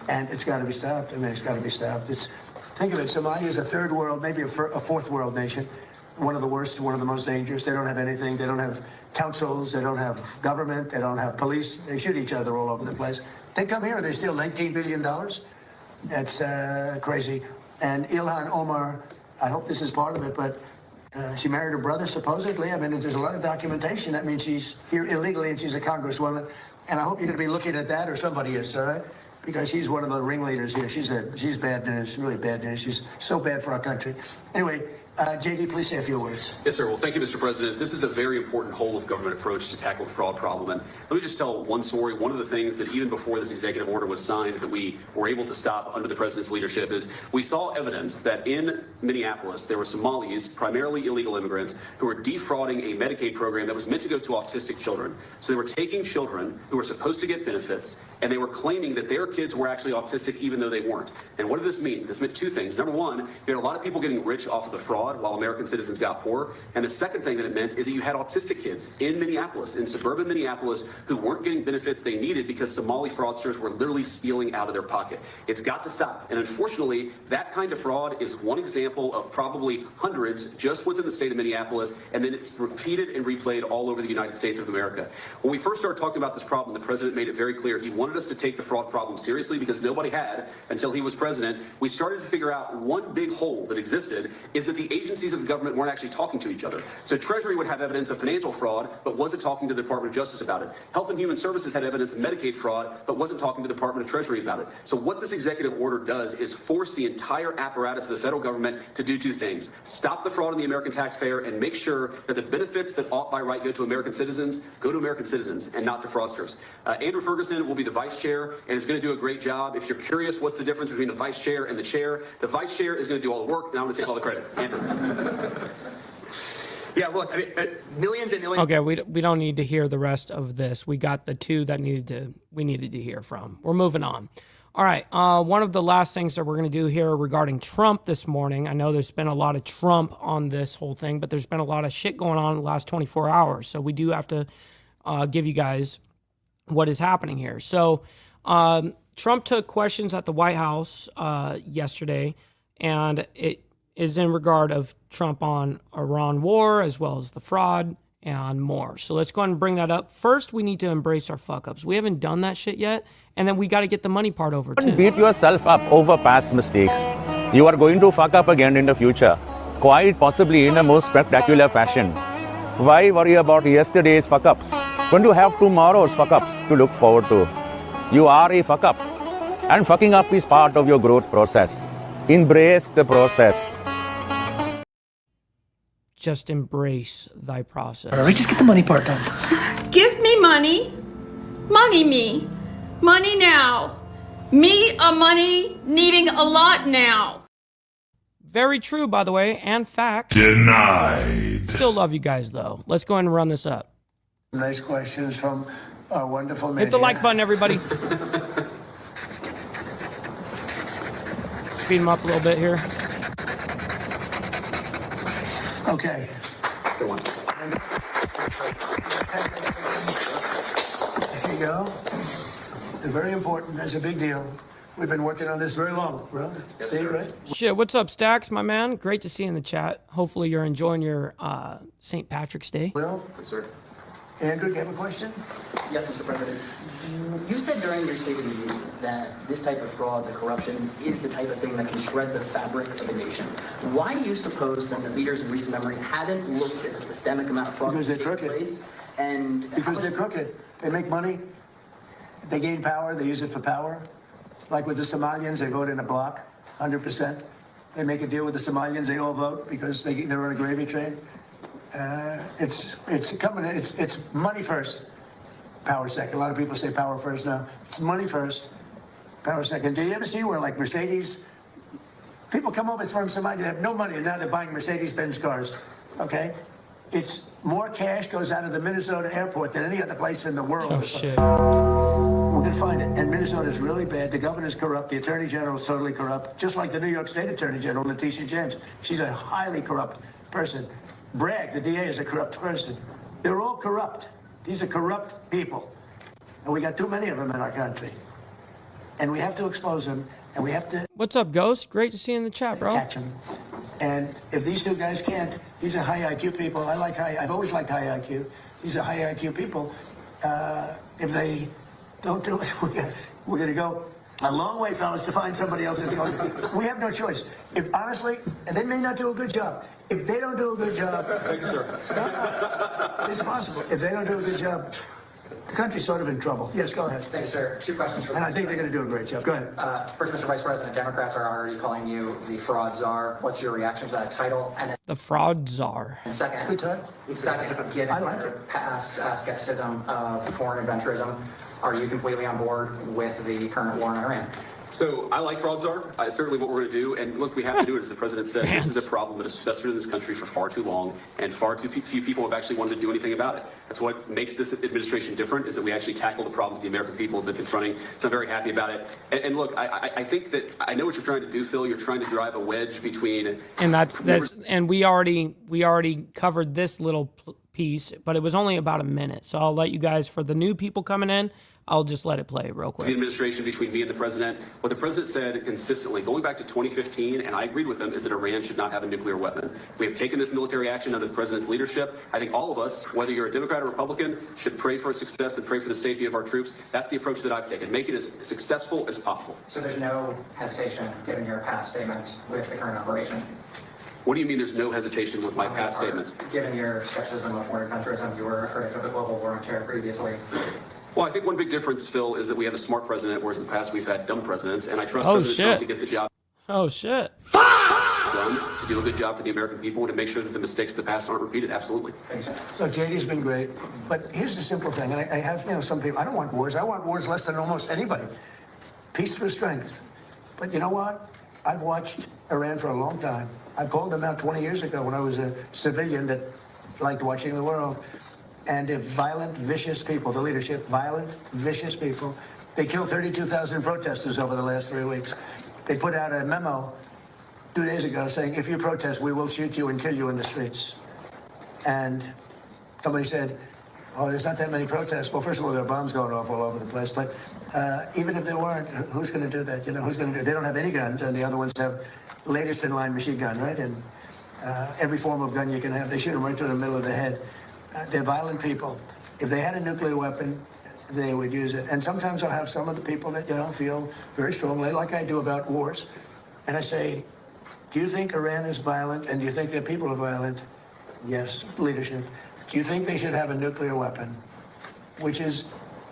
and it's got to be stopped. I mean, it's got to be stopped. Think of it. Somalia is a third world, maybe a fourth world nation. One of the worst, one of the most dangerous. They don't have anything. They don't have councils. They don't have government. They don't have police. They shoot each other all over the place. They come here and they steal $19 billion. That's crazy. And Ilhan Omar, I hope this is part of it, but she married her brother, supposedly. I mean, there's a lot of documentation. That means she's here illegally and she's a congresswoman. And I hope you're going to be looking at that, or somebody is, all right? Because she's one of the ringleaders here. She's bad news, really bad news. She's so bad for our country. Anyway, JD, please say a few words. Yes, sir. Well, thank you, Mr. President. This is a very important whole-of-government approach to tackle the fraud problem. And let me just tell one story. One of the things that even before this executive order was signed that we were able to stop under the president's leadership is we saw evidence that in Minneapolis there were Somalis, primarily illegal immigrants, who were defrauding a Medicaid program that was meant to go to autistic children. So they were taking children who were supposed to get benefits, and they were claiming that their kids were actually autistic even though they weren't. And what did this mean? This meant two things. Number one, you had a lot of people getting rich off of the fraud while American citizens got poor. And the second thing that it meant is that you had autistic kids in Minneapolis, in suburban Minneapolis, who weren't getting benefits they needed because Somali fraudsters were literally stealing out of their pocket. It's got to stop. And unfortunately, that kind of fraud is one example of probably hundreds just within the state of Minneapolis, and then it's repeated and replayed all over the United States of America. When we first started talking about this problem, the president made it very clear he wanted us to take the fraud problem seriously because nobody had until he was president. We started to figure out one big hole that existed is that the agencies of the government weren't actually talking to each other. So Treasury would have evidence of financial fraud, but wasn't talking to the Department of Justice about it. Health and Human Services had evidence of Medicaid fraud, but wasn't talking to the Department of Treasury about it. So what this executive order does is force the entire apparatus of the federal government to do two things: stop the fraud on the American taxpayer and make sure that the benefits that ought by right go to American citizens and not to fraudsters. Andrew Ferguson will be the vice chair and is going to do a great job. If you're curious what's the difference between the vice chair and the vice chair is going to do all the work, and I'm going to take all the credit. Andrew. Yeah, look, I mean, millions and millions. Okay, we don't need to hear the rest of this. We got the two that we needed to hear from. We're moving on. All right, one of the last things that we're going to do here regarding Trump this morning, I know there's been a lot of Trump on this whole thing, but there's been a lot of shit going on in the last 24 hours. So we do have to give you guys what is happening here. So Trump took questions at the White House yesterday, and it is in regard of Trump on Iran war, as well as the fraud and more. So let's go ahead and bring that up. First, we need to embrace our fuck-ups. We haven't done that shit yet, and then we got to get the money part over, too. Don't beat yourself up over past mistakes. You are going to fuck up again in the future, quite possibly in a most spectacular fashion. Why worry about yesterday's fuck ups when you have tomorrow's fuck ups to look forward to? You are a fuck up, and fucking up is part of your growth process. Embrace the process. Just embrace thy process. All right, just get the money part done. Give me money. Money me. Money now. Me a money needing a lot now. Very true, by the way, and fact. Denied. Still love you guys, though. Let's go ahead and run this up. Nice questions from our wonderful media. Hit the like button, everybody. Speed them up a little bit here. Okay. Good one. There you go. They're very important. That's a big deal. We've been working on this very long, bro. See, right? Shit, what's up, Stacks, my man? Great to see you in the chat. Hopefully you're enjoying your St. Patrick's Day. Will? Yes, sir. Andrew, do you have a question? Yes, Mr. President. You said during your State of the Union that this type of fraud, the corruption, is the type of thing that can shred the fabric of a nation. Why do you suppose that the leaders in recent memory haven't looked at the systemic amount of fraud Because that's they're taking crooked. place? And Because they're crooked. They make money. They gain power. They use it for power. Like with the Somalians, they vote in a block, 100%. They make a deal with the Somalians. They all vote because they're on a gravy train. It's money first, power second. A lot of people say power first now. It's money first, power second. Do you ever see where like Mercedes, people come over from Somalia, they have no money, and now they're buying Mercedes-Benz cars, okay? It's more cash goes out of the Minnesota airport than any other place in the world. Oh, shit. We're going to find it. And Minnesota is really bad. The governor's corrupt. The attorney general is totally corrupt. Just like the New York State attorney general, Letitia James. She's a highly corrupt person. Bragg, the DA, is a corrupt person. They're all corrupt. These are corrupt people. And we got too many of them in our country. And we have to expose them. And we have to... What's up, Ghost? Great to see you in the chat, bro. Catch them. And if these two guys can't, these are high IQ people. I've always liked high IQ. These are high IQ people. If they don't do it, we're going to go a long way, fellas, to find somebody else that's going to. We have no choice. If honestly, and they may not do a good job. If they don't do a good job, Thank you, sir. it's possible. If they don't do a good job, the country's sort of in trouble. Yes, go ahead. Thanks, sir. Two questions for And I think they're going to do a great job. Go ahead. First, Mr. Vice President, Democrats are already calling you the fraud czar. What's your reaction to that title? And The fraud czar. second, Good time. given I like your it. past skepticism of foreign adventurism, are you completely on board with the current war in Iran? So I like fraud czar. It's certainly what we're going to do. And look, we have to do it. As the president said, Vance. this is a problem that has festered in this country for far too long, and far too few people have actually wanted to do anything about it. That's what makes this administration different, is that we actually tackle the problems the American people have been confronting. So I'm very happy about it. And look, I think that I know what you're trying to do, Phil. You're trying to drive a wedge between. And that's and we already covered this little piece, but it was only about a minute. So I'll let you guys, for the new people coming in, I'll just let it play real quick. The administration between me and the president. What the president said consistently, going back to 2015, and I agreed with him, is that Iran should not have a nuclear weapon. We have taken this military action under the president's leadership. I think all of us, whether you're a Democrat or Republican, should pray for success and pray for the safety of our troops. That's the approach that I've taken. Make it as successful as possible. So there's no hesitation, given your past statements, with the current operation? What do you mean there's no hesitation with my past statements? Given your skepticism of foreign adventurism, you were a critic of the global war on terror previously. Well, I think one big difference, Phil, is that we have a smart president, whereas in the past we've had dumb presidents, and I trust Oh, President Trump shit. to get the job Oh, shit. done, to do a good job for the American people, and to make sure that the mistakes of the past aren't repeated. Absolutely. So JD's been great, but here's the simple thing, and I have, some people, I don't want wars. I want wars less than almost anybody. Peace through strength. But you know what? I've watched Iran for a long time. I called them out 20 years ago when I was a civilian that liked watching the world. And if violent, vicious people, the leadership, violent, vicious people, they killed 32,000 protesters over the last 3 weeks. They put out a memo 2 days ago saying, if you protest, we will shoot you and kill you in the streets. And somebody said, oh, there's not that many protests. Well, first of all, there are bombs going off all over the place. But even if there weren't, who's going to do that? Who's going to do it? They don't have any guns, and the other ones have latest in line machine gun, right? And every form of gun you can have. They shoot them right through the middle of the head. They're violent people. If they had a nuclear weapon, they would use it. And sometimes I'll have some of the people that, feel very strongly, like I do about wars. And I say, Do you think Iran is violent, and do you think their people are violent? Yes, leadership. Do you think they should have a nuclear weapon, which is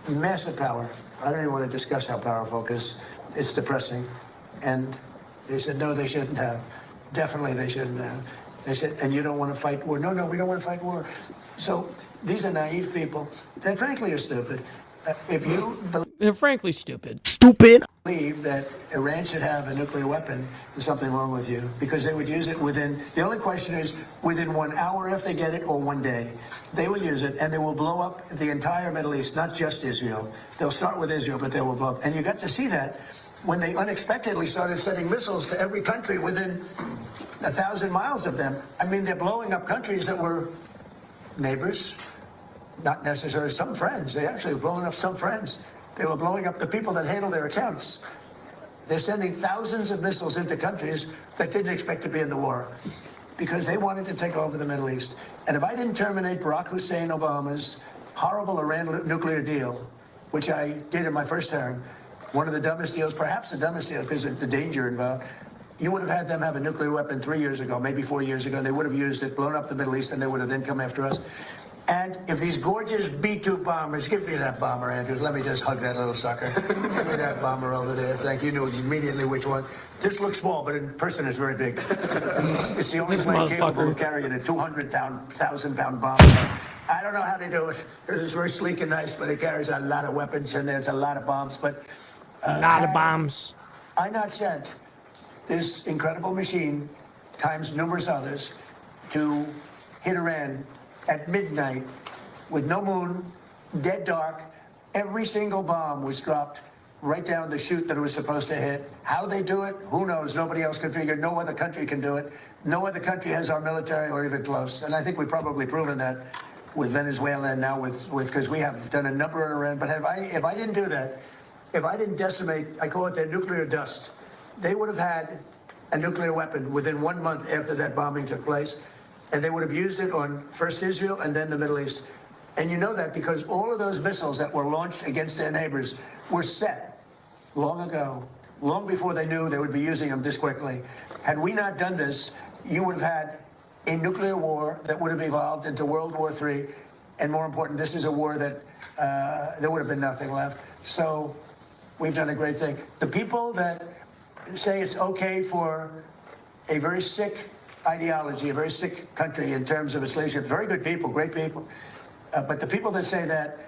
massive power? I don't even want to discuss how powerful, because it's depressing. And they said, no, they shouldn't have. Definitely they shouldn't have. They said, and you don't want to fight war? No, we don't want to fight war. So these are naive people that frankly are stupid. If you They're frankly stupid. believe that Iran should have a nuclear weapon, there's something wrong with you, because they would use it the only question is within 1 hour if they get it, or 1 day. They will use it, and they will blow up the entire Middle East, not just Israel. They'll start with Israel, but they will blow up. And you got to see that when they unexpectedly started sending missiles to every country within 1,000 miles of them. I mean, they're blowing up countries that were neighbors, not necessarily some friends. They actually were blowing up some friends. They were blowing up the people that handle their accounts. They're sending thousands of missiles into countries that didn't expect to be in the war because they wanted to take over the Middle East. And if I didn't terminate Barack Hussein Obama's horrible Iran nuclear deal, which I did in my first term, one of the dumbest deals, perhaps the dumbest deal because of the danger involved, you would have had them have a nuclear weapon 3 years ago, maybe 4 years ago. They would have used it, blown up the Middle East, and they would have then come after us. And if these gorgeous B-2 bombers, give me that bomber, Andrews. Let me just hug that little sucker. Give me that bomber over there. Thank you. You knew immediately which one. This looks small, but in person it's very big. It's the only plane capable of carrying a 200,000-pound bomb. I don't know how they do it. It's very sleek and nice, but it carries a lot of weapons, and there's a lot of bombs. But a lot of bombs. I not sent this incredible machine, times numerous others, to hit Iran at midnight with no moon, dead dark. Every single bomb was dropped right down the chute that it was supposed to hit. How they do it, who knows? Nobody else can figure. No other country can do it. No other country has our military or even close. And I think we've probably proven that with Venezuela and now with because we have done a number in Iran. But if I didn't do that, if I didn't decimate, I call it their nuclear dust, they would have had a nuclear weapon within 1 month after that bombing took place. And they would have used it on first Israel and then the Middle East. And you know that because all of those missiles that were launched against their neighbors were set long ago, long before they knew they would be using them this quickly. Had we not done this, you would have had a nuclear war that would have evolved into World War III. And more important, this is a war that there would have been nothing left. So we've done a great thing. The people that say it's okay for a very sick ideology, a very sick country in terms of its leadership, very good people, great people. But the people that say that,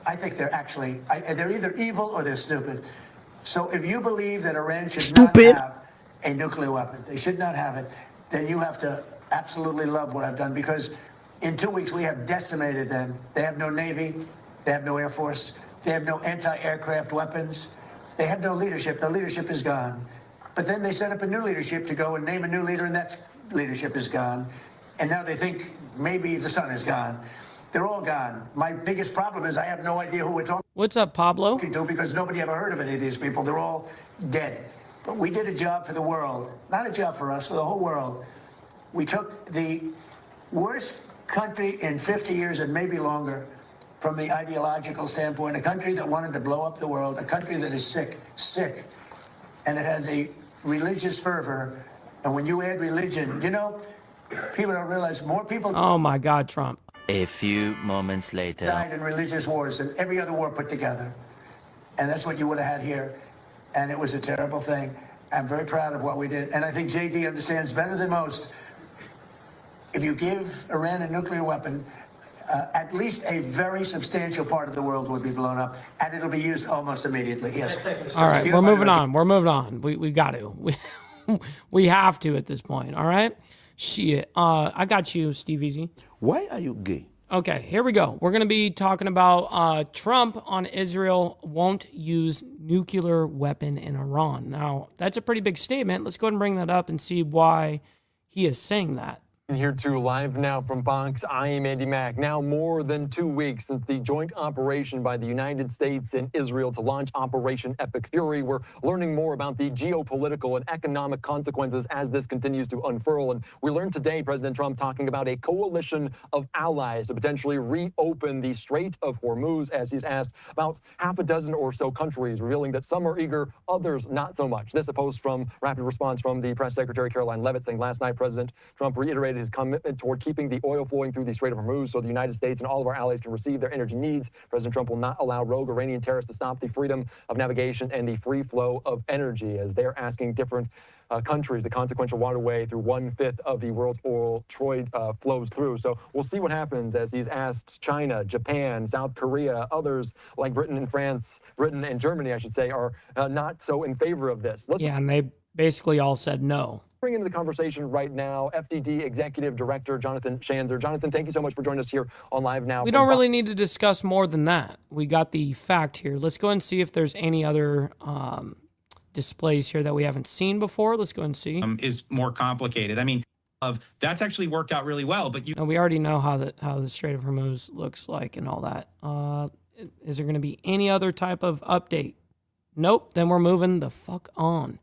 I think they're actually, they're either evil or they're stupid. So if you believe that Iran should not have a nuclear weapon, they should not have it, then you have to absolutely love what I've done because in 2 weeks we have decimated them. They have no Navy, they have no Air Force, they have no anti-aircraft weapons, they have no leadership. The leadership is gone. But then they set up a new leadership to go and name a new leader, and that leadership is gone. And now they think maybe the sun is gone. They're all gone. My biggest problem is I have no idea who we're talking What's up, Pablo? to because nobody ever heard of any of these people. They're all dead. But we did a job for the world, not a job for us, for the whole world. We took the worst country in 50 years and maybe longer from the ideological standpoint, a country that wanted to blow up the world, a country that is sick, and it has a religious fervor. And when you add religion, you know, people don't realize more people Oh my God, Trump. A few moments later. died in religious wars than every other war put together. And that's what you would have had here. And it was a terrible thing. I'm very proud of what we did. And I think JD understands better than most. If you give Iran a nuclear weapon, at least a very substantial part of the world would be blown up, and it'll be used almost immediately. Yes. All right, we're moving on. We're moving on. We got to. We have to at this point. All right. Shit. I got you, Steve Easy. Why are you gay? Okay, here we go. We're going to be talking about Trump on Israel won't use nuclear weapon in Iran. Now, that's a pretty big statement. Let's go ahead and bring that up and see why he is saying that. Here too, live now from Fox, I am Andy Mack. Now more than 2 weeks since the joint operation by the United States and Israel to launch Operation Epic Fury, we're learning more about the geopolitical and economic consequences as this continues to unfurl. And we learned today President Trump talking about a coalition of allies to potentially reopen the Strait of Hormuz, as he's asked about half a dozen or so countries, revealing that some are eager, others not so much. This a post from rapid response from the press secretary Caroline Leavitt, saying last night President Trump reiterated his commitment toward keeping the oil flowing through the Strait of Hormuz so the United States and all of our allies can receive their energy needs. President Trump will not allow rogue Iranian terrorists to stop the freedom of navigation and the free flow of energy, as they're asking different countries, the consequential waterway through 1/5 of the world's oil trade flows through. So we'll see what happens as he's asked China, Japan, South Korea, others like Britain and Germany, I should say, are not so in favor of this. Yeah, and they basically all said no. Bring into the conversation right now FDD Executive Director Jonathan Schanzer. Jonathan, thank you so much for joining us here on Live Now. We don't really need to discuss more than that. We got the fact here. Let's go and see if there's any other displays here that we haven't seen before. Let's go and see. Is more complicated. I mean, that's actually worked out really well, but and we already know how the Strait of Hormuz looks like and all that. Is there going to be any other type of update? Nope. Then we're moving the fuck on.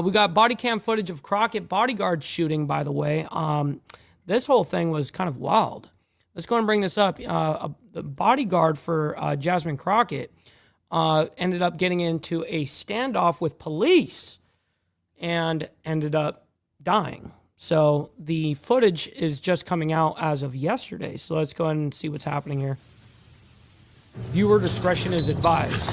We got body cam footage of Crockett bodyguard shooting, by the way. This whole thing was kind of wild. Let's go and bring this up. The bodyguard for Jasmine Crockett ended up getting into a standoff with police and ended up dying. So the footage is just coming out as of yesterday. So let's go ahead and see what's happening here. Viewer discretion is advised.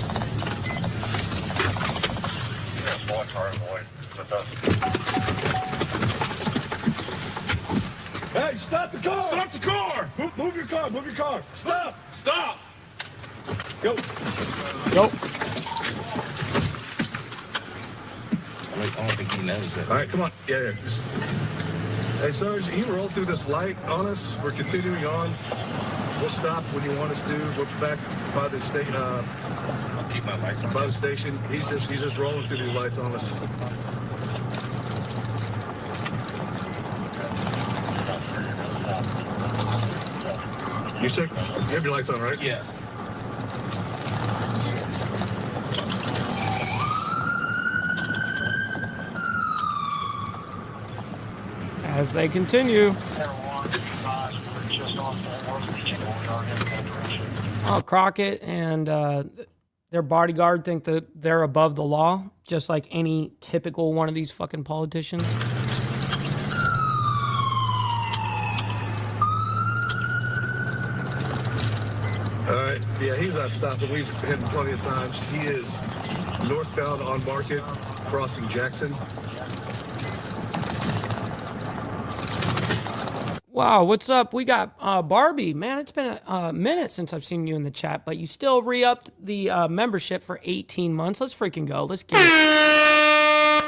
Hey, stop the car! Stop the car! Move your car! Move your car! Stop! Stop! Go! Go! I don't think he knows that. All right, come on. Yeah. Hey, Sarge, you roll through this light on us. We're continuing on. We'll stop when you want us to. We're back by the state. I'll keep my lights on. By the station. He's just rolling through these lights on us. You sick? You have your lights on, right? Yeah. As they continue. Crockett and their bodyguard think that they're above the law, just like any typical one of these fucking politicians. All right. Yeah, he's not stopping. We've hit him plenty of times. He is northbound on Market, crossing Jackson. Wow, what's up? We got Barbie. Man, it's been a minute since I've seen you in the chat, but you still re-upped the membership for 18 months. Let's freaking go. Let's get it.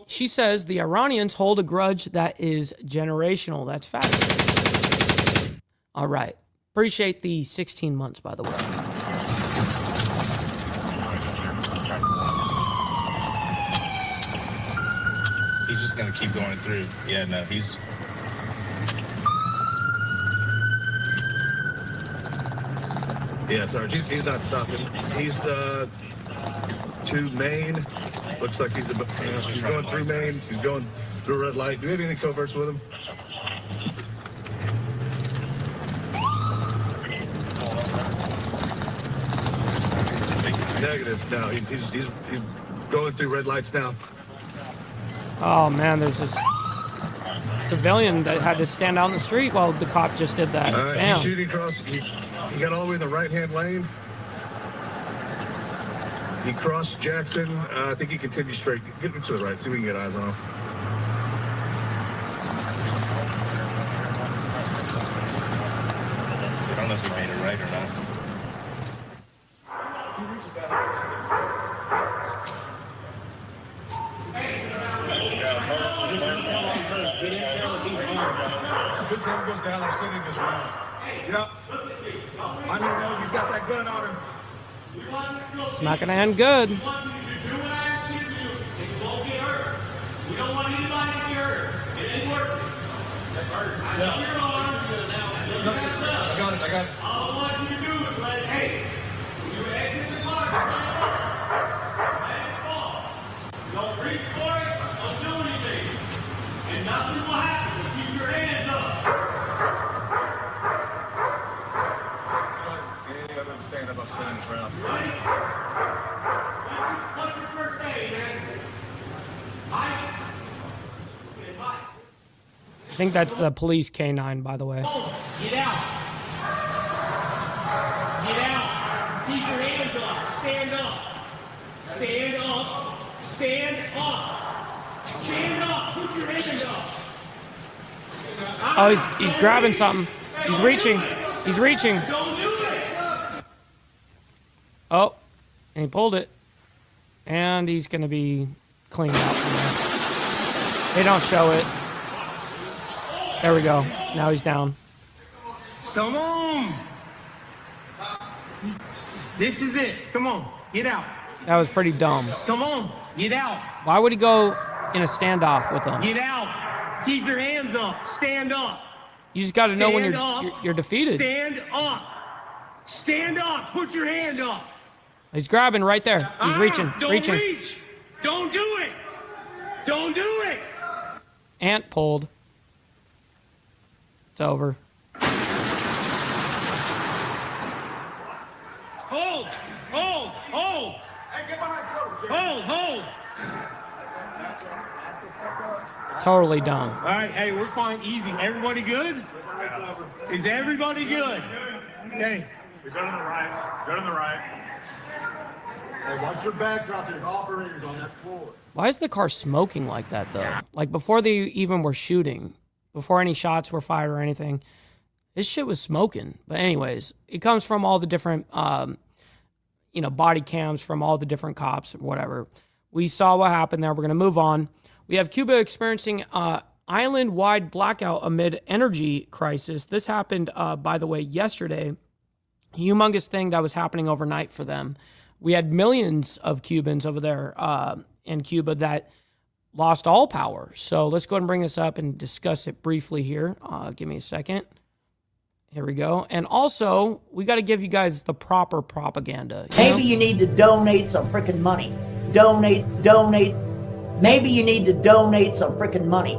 She says the Iranians hold a grudge that is generational. That's fact. All right. Appreciate the 16 months, by the way. He's just going to keep going through. Yeah, no, he's... Yeah, Sarge, he's not stopping. He's to Maine. Looks like he's going through Maine. He's going through a red light. Do we have any coverts with him? Negative. No, he's going through red lights now. Oh man, there's this civilian that had to stand out in the street while the cop just did that. He's shooting across. He got all the way in the right-hand lane. He crossed Jackson. I think he continued straight. Get him to the right. See if we can get eyes on him. I don't know if he made it right or not. This one goes down, I'm sending this round. Yep. I don't know, you've got that gun on him. It's not going to end good. We don't want anybody to be hurt. I got it. All I want you to do is when you exit the car, let it fall. Don't reach for it, don't do anything. And nothing will happen. Just keep your hands up. I'm gonna stand up upstairs this round. What's your first aid, man? Mike? I think that's the police canine, by the way. Get out. Get out. Keep your hands up. Stand up. Stand up. Stand up. Stand up. Put your hands up. Oh, he's grabbing something. He's reaching. He's reaching. Don't do it. Oh, and he pulled it. And he's going to be cleaned out from there. They don't show it. There we go. Now he's down. Come on. This is it. Come on. Get out. That was pretty dumb. Come on. Get out. Why would he go in a standoff with him? Get out. Keep your hands up. Stand up. You just got to know when Stand you're defeated. Stand up. Stand up. Put your hand up. He's grabbing right there. He's reaching. Don't reaching. reach. Don't do it. Don't do it. Ant pulled. It's over. Hold. Hold. Hold. Hold. Totally dumb. All right. Hey, we're fine. Easy. Everybody good? Is everybody good? Okay. You're good on the right. Good on the right. Hey, watch your back drop. There's operators on that floor. Why is the car smoking like that, though? Like, before they even were shooting, before any shots were fired or anything, this shit was smoking. But anyways, it comes from all the different, body cams from all the different cops or whatever. We saw what happened there. We're going to move on. We have Cuba experiencing island-wide blackout amid energy crisis. This happened, by the way, yesterday. Humongous thing that was happening overnight for them. We had millions of Cubans over there in Cuba that lost all power. So let's go ahead and bring this up and discuss it briefly here. Give me a second. Here we go. And also, we got to give you guys the proper propaganda. Maybe you need to donate some freaking money. Donate. Maybe you need to donate some freaking money.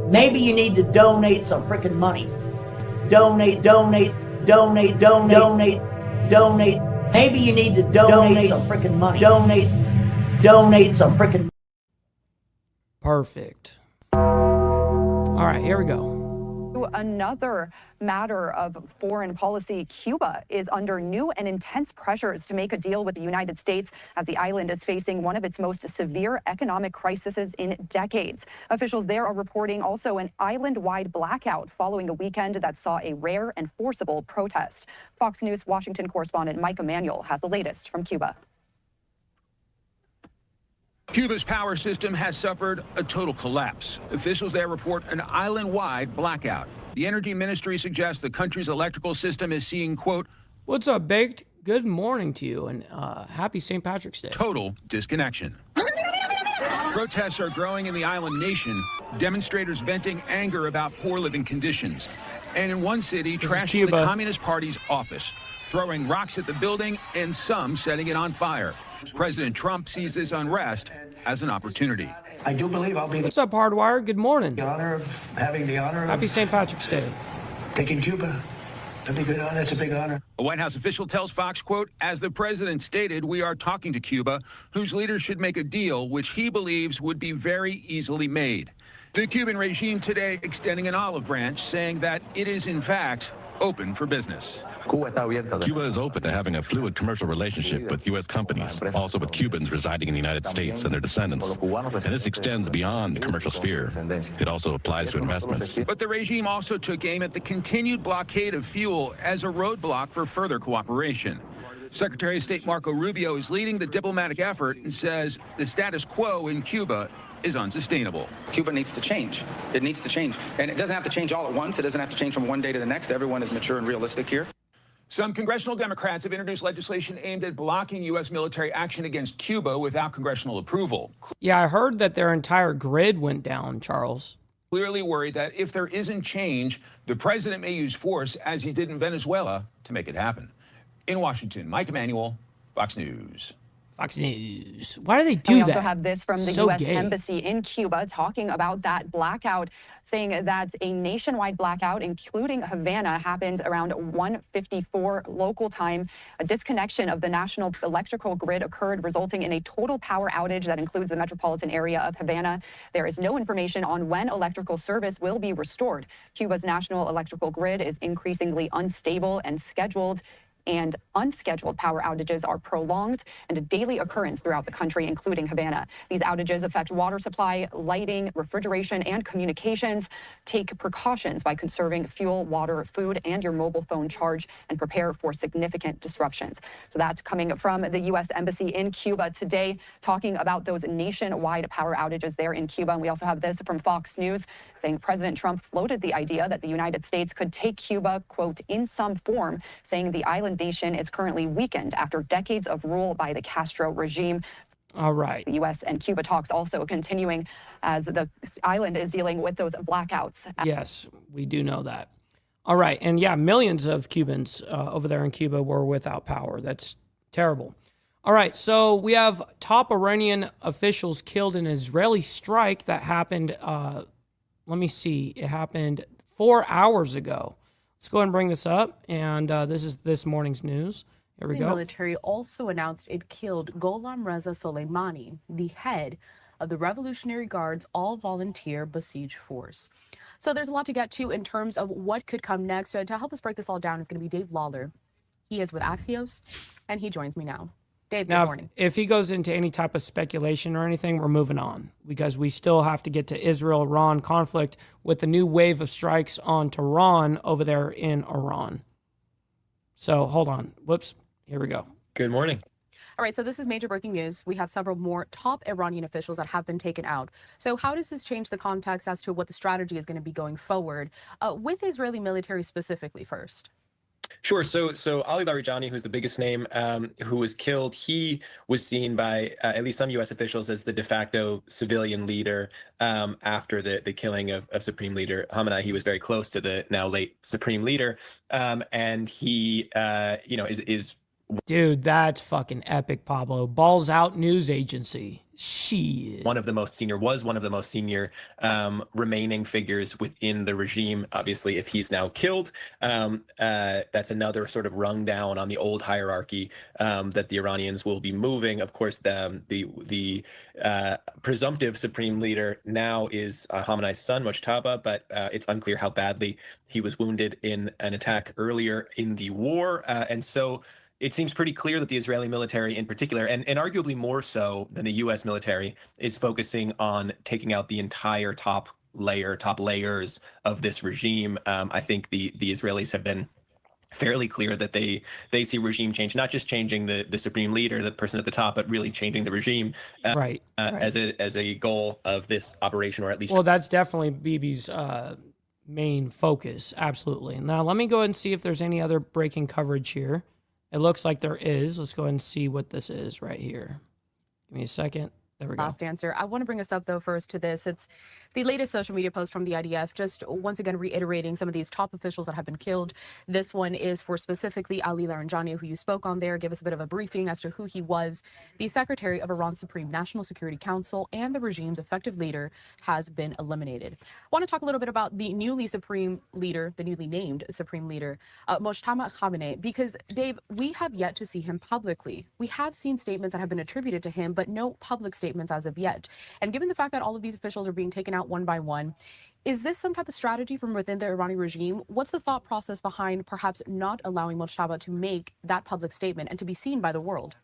Maybe you need to donate some freaking money. Donate. Maybe you need to donate some freaking money. Donate some freaking. Perfect. All right, here we go. Another matter of foreign policy, Cuba is under new and intense pressures to make a deal with the United States as the island is facing one of its most severe economic crises in decades. Officials there are reporting also an island-wide blackout following a weekend that saw a rare and forcible protest. Fox News Washington correspondent Mike Emanuel has the latest from Cuba. Cuba's power system has suffered a total collapse. Officials there report an island-wide blackout. The energy ministry suggests the country's electrical system is seeing, quote, "What's up, Baked? Good morning to you, and happy St. Patrick's Day." Total disconnection. Protests are growing in the island nation, demonstrators venting anger about poor living conditions. And in one city, trashing the Communist Party's office, throwing rocks at the building, and some setting it on fire. President Trump sees this unrest as an opportunity. I do believe I'll be What's up, Hardwire? Good morning. the honor of having the honor Happy St. Patrick's Day. taking Cuba. That'd be good. That's a big honor. A White House official tells Fox, quote, "As the president stated, we are talking to Cuba, whose leaders should make a deal which he believes would be very easily made." The Cuban regime today extending an olive branch, saying that it is, in fact, open for business. Cuba is open to having a fluid commercial relationship with U.S. companies, also with Cubans residing in the United States and their descendants. And this extends beyond the commercial sphere. It also applies to investments. But the regime also took aim at the continued blockade of fuel as a roadblock for further cooperation. Secretary of State Marco Rubio is leading the diplomatic effort and says the status quo in Cuba is unsustainable. Cuba needs to change. It needs to change. And it doesn't have to change all at once. It doesn't have to change from one day to the next. Everyone is mature and realistic here. Some congressional Democrats have introduced legislation aimed at blocking U.S. military action against Cuba without congressional approval. Yeah, I heard that their entire grid went down, Charles. clearly worried that if there isn't change, the president may use force, as he did in Venezuela, to make it happen. In Washington, Mike Emanuel, Fox News. Fox News. Why do they do we that? also have this from the So U.S. gay. Embassy in Cuba talking about that blackout, saying that a nationwide blackout, including Havana, happened around 1:54 local time. A disconnection of the national electrical grid occurred, resulting in a total power outage that includes the metropolitan area of Havana. There is no information on when electrical service will be restored. Cuba's national electrical grid is increasingly unstable and scheduled, and unscheduled power outages are prolonged and a daily occurrence throughout the country, including Havana. These outages affect water supply, lighting, refrigeration, and communications. Take precautions by conserving fuel, water, food, and your mobile phone charge, and prepare for significant disruptions. So that's coming from the U.S. Embassy in Cuba today, talking about those nationwide power outages there in Cuba. And we also have this from Fox News, saying President Trump floated the idea that the United States could take Cuba, quote, in some form, saying the island nation is currently weakened after decades of rule by the Castro regime. All right. The U.S. and Cuba talks also continuing as the island is dealing with those blackouts. Yes, we do know that. All right. And yeah, millions of Cubans over there in Cuba were without power. That's terrible. All right. So we have top Iranian officials killed in an Israeli strike that happened. Let me see. It happened 4 hours ago. Let's go ahead and bring this up. And this is this morning's news. Here we go. The military also announced it killed Gholam Reza Soleimani, the head of the Revolutionary Guard's all-volunteer Basij force. So there's a lot to get to in terms of what could come next. So to help us break this all down is going to be Dave Lawler. He is with Axios, and he joins me now. Dave, good morning. If he goes into any type of speculation or anything, we're moving on because we still have to get to Israel-Iran conflict with the new wave of strikes on Tehran over there in Iran. So hold on. Whoops. Here we go. Good morning. All right, so this is major breaking news. We have several more top Iranian officials that have been taken out. So how does this change the context as to what the strategy is going to be going forward with Israeli military specifically first? Sure. So Ali Larijani, who's the biggest name, who was killed, he was seen by at least some U.S. officials as the de facto civilian leader after the killing of Supreme Leader Khamenei. He was very close to the now late Supreme Leader, and he, is. Dude, that's fucking epic, Pablo. Balls Out News Agency. She was one of the most senior remaining figures within the regime. Obviously, if he's now killed, that's another sort of rung down on the old hierarchy that the Iranians will be moving. Of course, the presumptive supreme leader now is Khamenei's son, Mojtaba, but it's unclear how badly he was wounded in an attack earlier in the war, and so. It seems pretty clear that the Israeli military in particular, and arguably more so than the U.S. military, is focusing on taking out the entire top layers of this regime. I think the Israelis have been fairly clear that they see regime change, not just changing the supreme leader, the person at the top, but really changing the regime right. as a goal of this operation, or at least. Well, that's definitely Bibi's main focus. Absolutely. Now, let me go ahead and see if there's any other breaking coverage here. It looks like there is. Let's go ahead and see what this is right here. Give me a second. There we go. Last answer. I want to bring us up, though, first to this. It's the latest social media post from the IDF, just once again reiterating some of these top officials that have been killed. This one is for specifically Ali Larijani, who you spoke on there. Give us a bit of a briefing as to who he was. The secretary of Iran's Supreme National Security Council and the regime's effective leader has been eliminated. I want to talk a little bit about the newly named Supreme Leader, Mojtaba Khamenei, because, Dave, we have yet to see him publicly. We have seen statements that have been attributed to him, but no public statements as of yet. And given the fact that all of these officials are being taken out one by one, is this some type of strategy from within the Iranian regime? What's the thought process behind perhaps not allowing Mojtaba to make that public statement and to be seen by the world?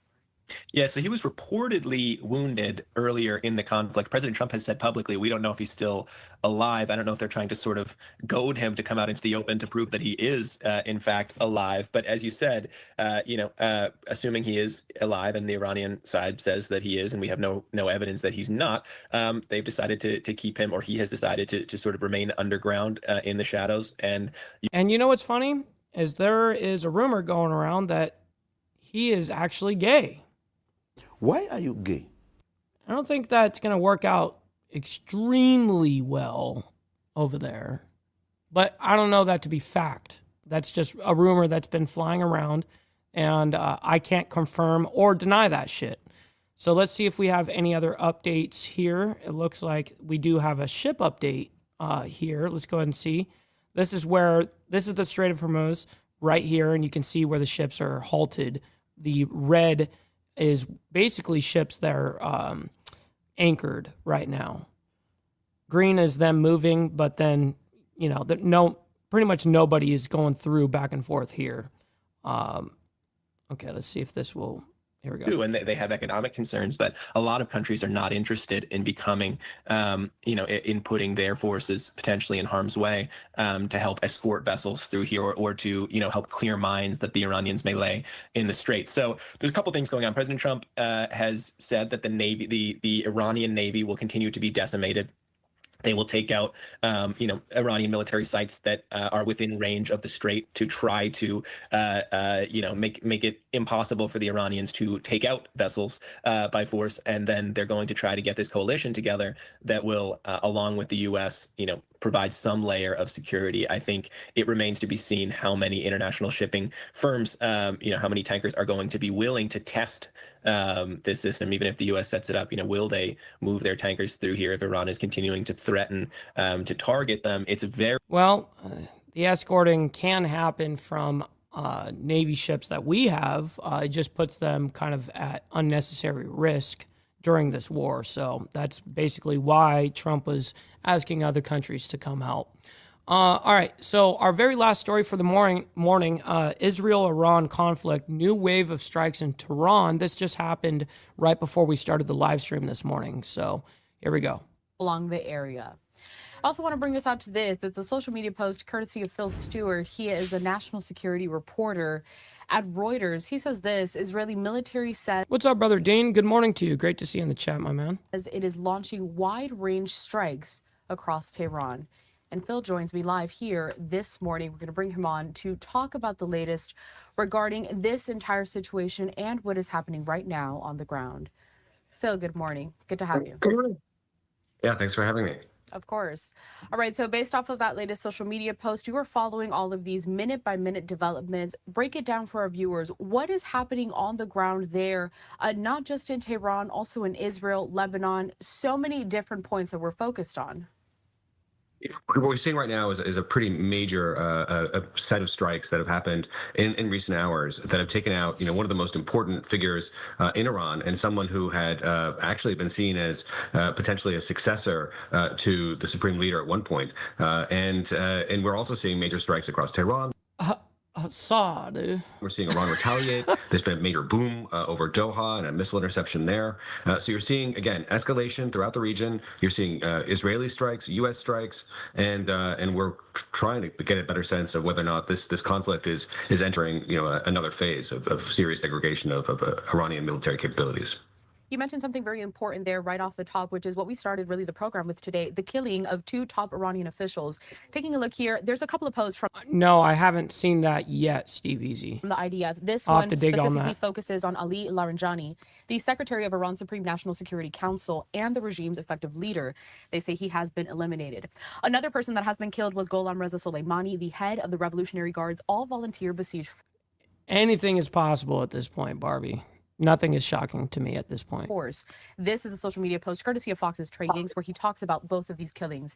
Yeah, so he was reportedly wounded earlier in the conflict. President Trump has said publicly, we don't know if he's still alive. I don't know if they're trying to sort of goad him to come out into the open to prove that he is, in fact, alive. But as you said, assuming he is alive and the Iranian side says that he is, and we have no evidence that he's not, they've decided to keep him, or he has decided to sort of remain underground in the shadows. And you know what's funny is there is a rumor going around that he is actually gay. Why are you gay? I don't think that's going to work out extremely well over there. But I don't know that to be fact. That's just a rumor that's been flying around, and I can't confirm or deny that shit. So let's see if we have any other updates here. It looks like we do have a ship update here. Let's go ahead and see. This is the Strait of Hormuz right here, and you can see where the ships are halted. The red is basically ships that are anchored right now. Green is them moving, but then, pretty much nobody is going through back and forth here. Okay, let's see if this will... Here we go. And they have economic concerns, but a lot of countries are not interested in becoming, in putting their forces potentially in harm's way to help escort vessels through here or to, help clear mines that the Iranians may lay in the strait. So there's a couple things going on. President Trump has said that the Iranian Navy will continue to be decimated. They will take out, Iranian military sites that are within range of the strait to try to, make it impossible for the Iranians to take out vessels by force. And then they're going to try to get this coalition together that will, along with the U.S., provide some layer of security. I think it remains to be seen how many international shipping firms, how many tankers are going to be willing to test this system, even if the U.S. sets it up. Will they move their tankers through here if Iran is continuing to threaten to target them? It's very well. The escorting can happen from Navy ships that we have. It just puts them kind of at unnecessary risk during this war. So that's basically why Trump was asking other countries to come help. All right, so our very last story for the morning, Israel-Iran conflict, new wave of strikes in Tehran. This just happened right before we started the live stream this morning. So here we go. Along the area. I also want to bring us out to this. It's a social media post courtesy of Phil Stewart. He is a national security reporter at Reuters. He says this: Israeli military says... What's up, Brother Dean? Good morning to you. Great to see you in the chat, my man. ...as it is launching wide-range strikes across Tehran. And Phil joins me live here this morning. We're going to bring him on to talk about the latest regarding this entire situation and what is happening right now on the ground. Phil, good morning. Good to have you. Good morning. Yeah, thanks for having me. Of course. All right, so based off of that latest social media post, you are following all of these minute-by-minute developments. Break it down for our viewers. What is happening on the ground there, not just in Tehran, also in Israel, Lebanon, so many different points that we're focused on? What we're seeing right now is a pretty major a set of strikes that have happened in recent hours that have taken out, one of the most important figures in Iran, and someone who had actually been seen as potentially a successor to the supreme leader at one point. And we're also seeing major strikes across Tehran. Assad. We're seeing Iran retaliate. There's been a major boom over Doha and a missile interception there. So you're seeing, again, escalation throughout the region. You're seeing Israeli strikes, U.S. strikes, and we're trying to get a better sense of whether or not this conflict is entering, another phase of serious degradation of Iranian military capabilities. You mentioned something very important there right off the top, which is what we started really the program with today, the killing of 2 top Iranian officials. Taking a look here, there's a couple of posts from... No, I haven't seen that yet, Steve Easy. From the IDF. This one specifically focuses on Ali Laranjani, the secretary of Iran's Supreme National Security Council and the regime's effective leader. They say he has been eliminated. Another person that has been killed was Gholam Reza Soleimani, the head of the Revolutionary Guard's all-volunteer besieged... Anything is possible at this point, Barbie. Nothing is shocking to me at this point. Of course. This is a social media post courtesy of Fox's Trey Gings where he talks about both of these killings.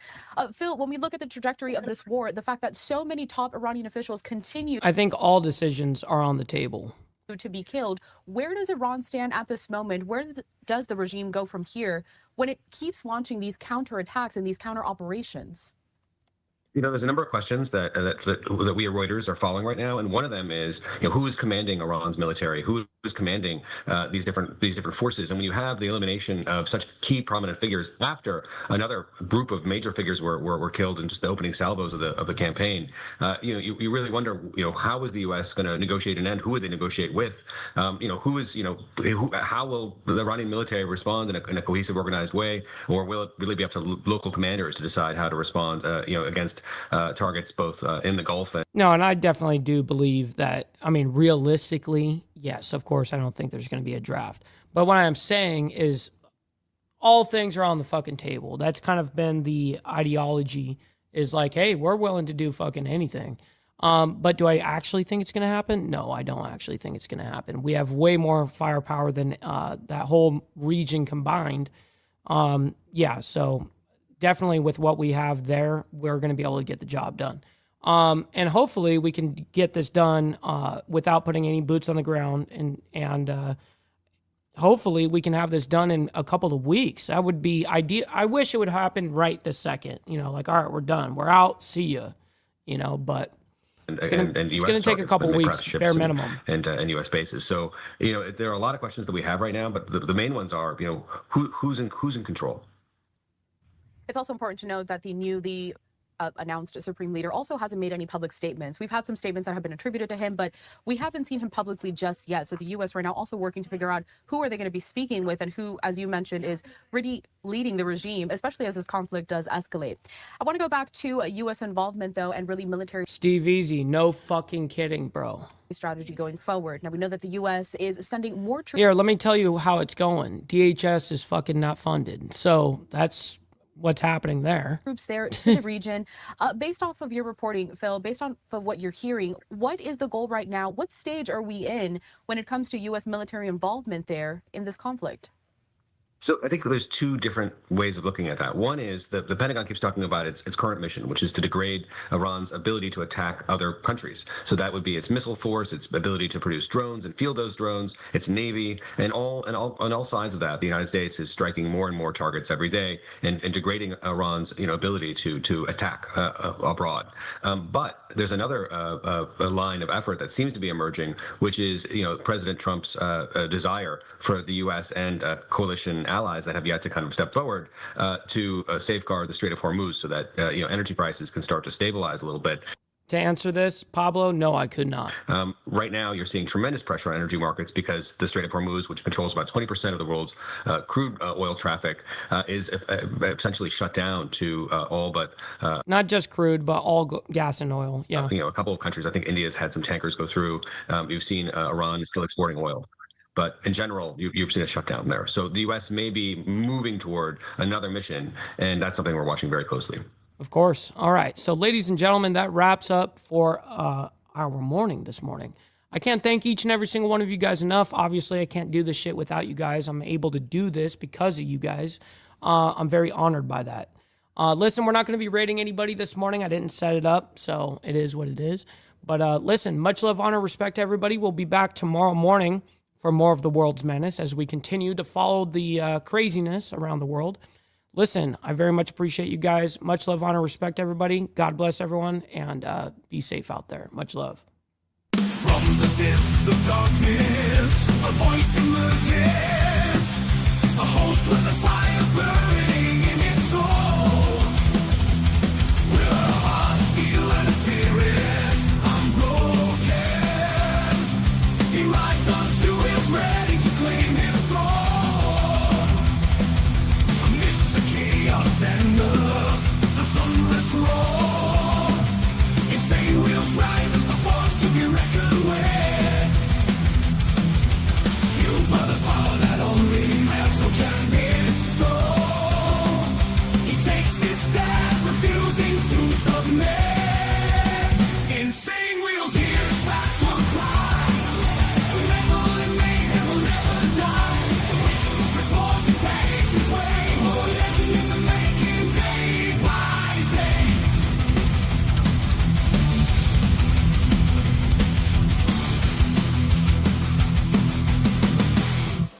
Phil, when we look at the trajectory of this war, the fact that so many top Iranian officials continue... I think all decisions are on the table. ...to be killed, where does Iran stand at this moment? Where does the regime go from here when it keeps launching these counterattacks and these counter operations? There's a number of questions that we at Reuters are following right now, and one of them is, who is commanding Iran's military? Who is commanding these different forces? And when you have the elimination of such key prominent figures after another group of major figures were killed in just the opening salvos of the campaign, you really wonder, how is the U.S. going to negotiate an end? Who would they negotiate with? How will the Iranian military respond in a cohesive, organized way, or will it really be up to local commanders to decide how to respond, against targets both in the Gulf and... No, and I definitely do believe that, realistically, yes, of course, I don't think there's going to be a draft. But what I'm saying is all things are on the fucking table. That's kind of been the ideology is like, hey, we're willing to do fucking anything. But do I actually think it's going to happen? No, I don't actually think it's going to happen. We have way more firepower than that whole region combined. Yeah, so definitely with what we have there, we're going to be able to get the job done. And hopefully we can get this done without putting any boots on the ground, and hopefully we can have this done in a couple of weeks. That would be ideal. I wish it would happen right this second. You know, like, all right, we're done. We're out. See ya. You know, but it's going to take a couple of weeks, bare minimum. And U.S. bases. So, you know, there are a lot of questions that we have right now, but the main ones are, you know, who's in control? It's also important to note that the newly announced Supreme Leader also hasn't made any public statements. We've had some statements that have been attributed to him, but we haven't seen him publicly just yet. So the U.S. right now also working to figure out who are they going to be speaking with and who, as you mentioned, is really leading the regime, especially as this conflict does escalate. I want to go back to U.S. involvement, though, and really military. Steve Easy, no fucking kidding, bro. Strategy going forward. Now, we know that the U.S. is sending more troops. Here, let me tell you how it's going. DHS is fucking not funded. So that's what's happening there. Troops there to the region. Based off of your reporting, Phil, based on what you're hearing, what is the goal right now? What stage are we in when it comes to U.S. military involvement there in this conflict? So I think there's two different ways of looking at that. One is that the Pentagon keeps talking about its current mission, which is to degrade Iran's ability to attack other countries. So that would be its missile force, its ability to produce drones and field those drones, its navy, and on all sides of that, the United States is striking more and more targets every day and degrading Iran's ability to attack abroad. But there's another line of effort that seems to be emerging, which is President Trump's desire for the U.S. and coalition allies that have yet to kind of step forward to safeguard the Strait of Hormuz so that energy prices can start to stabilize a little bit. To answer this, Pablo, no, I could not. Right now, you're seeing tremendous pressure on energy markets because the Strait of Hormuz, which controls about 20% of the world's crude oil traffic, is essentially shut down to all but... not just crude, but all gas and oil, yeah. A couple of countries. I think India's had some tankers go through. You've seen Iran is still exporting oil. But in general, you've seen a shutdown there. So the U.S. may be moving toward another mission, and that's something we're watching very closely. Of course. All right. So, ladies and gentlemen, that wraps up for our morning this morning. I can't thank each and every single one of you guys enough. Obviously, I can't do this shit without you guys. I'm able to do this because of you guys. I'm very honored by that. Listen, we're not going to be rating anybody this morning. I didn't set it up, so it is what it is. But listen, much love, honor, respect to everybody. We'll be back tomorrow morning for more of the world's menace as we continue to follow the craziness around the world. Listen, I very much appreciate you guys. Much love, honor, respect, everybody. God bless everyone, and be safe out there. Much love. From the depths of darkness, a voice emerges, a host with a fire burns.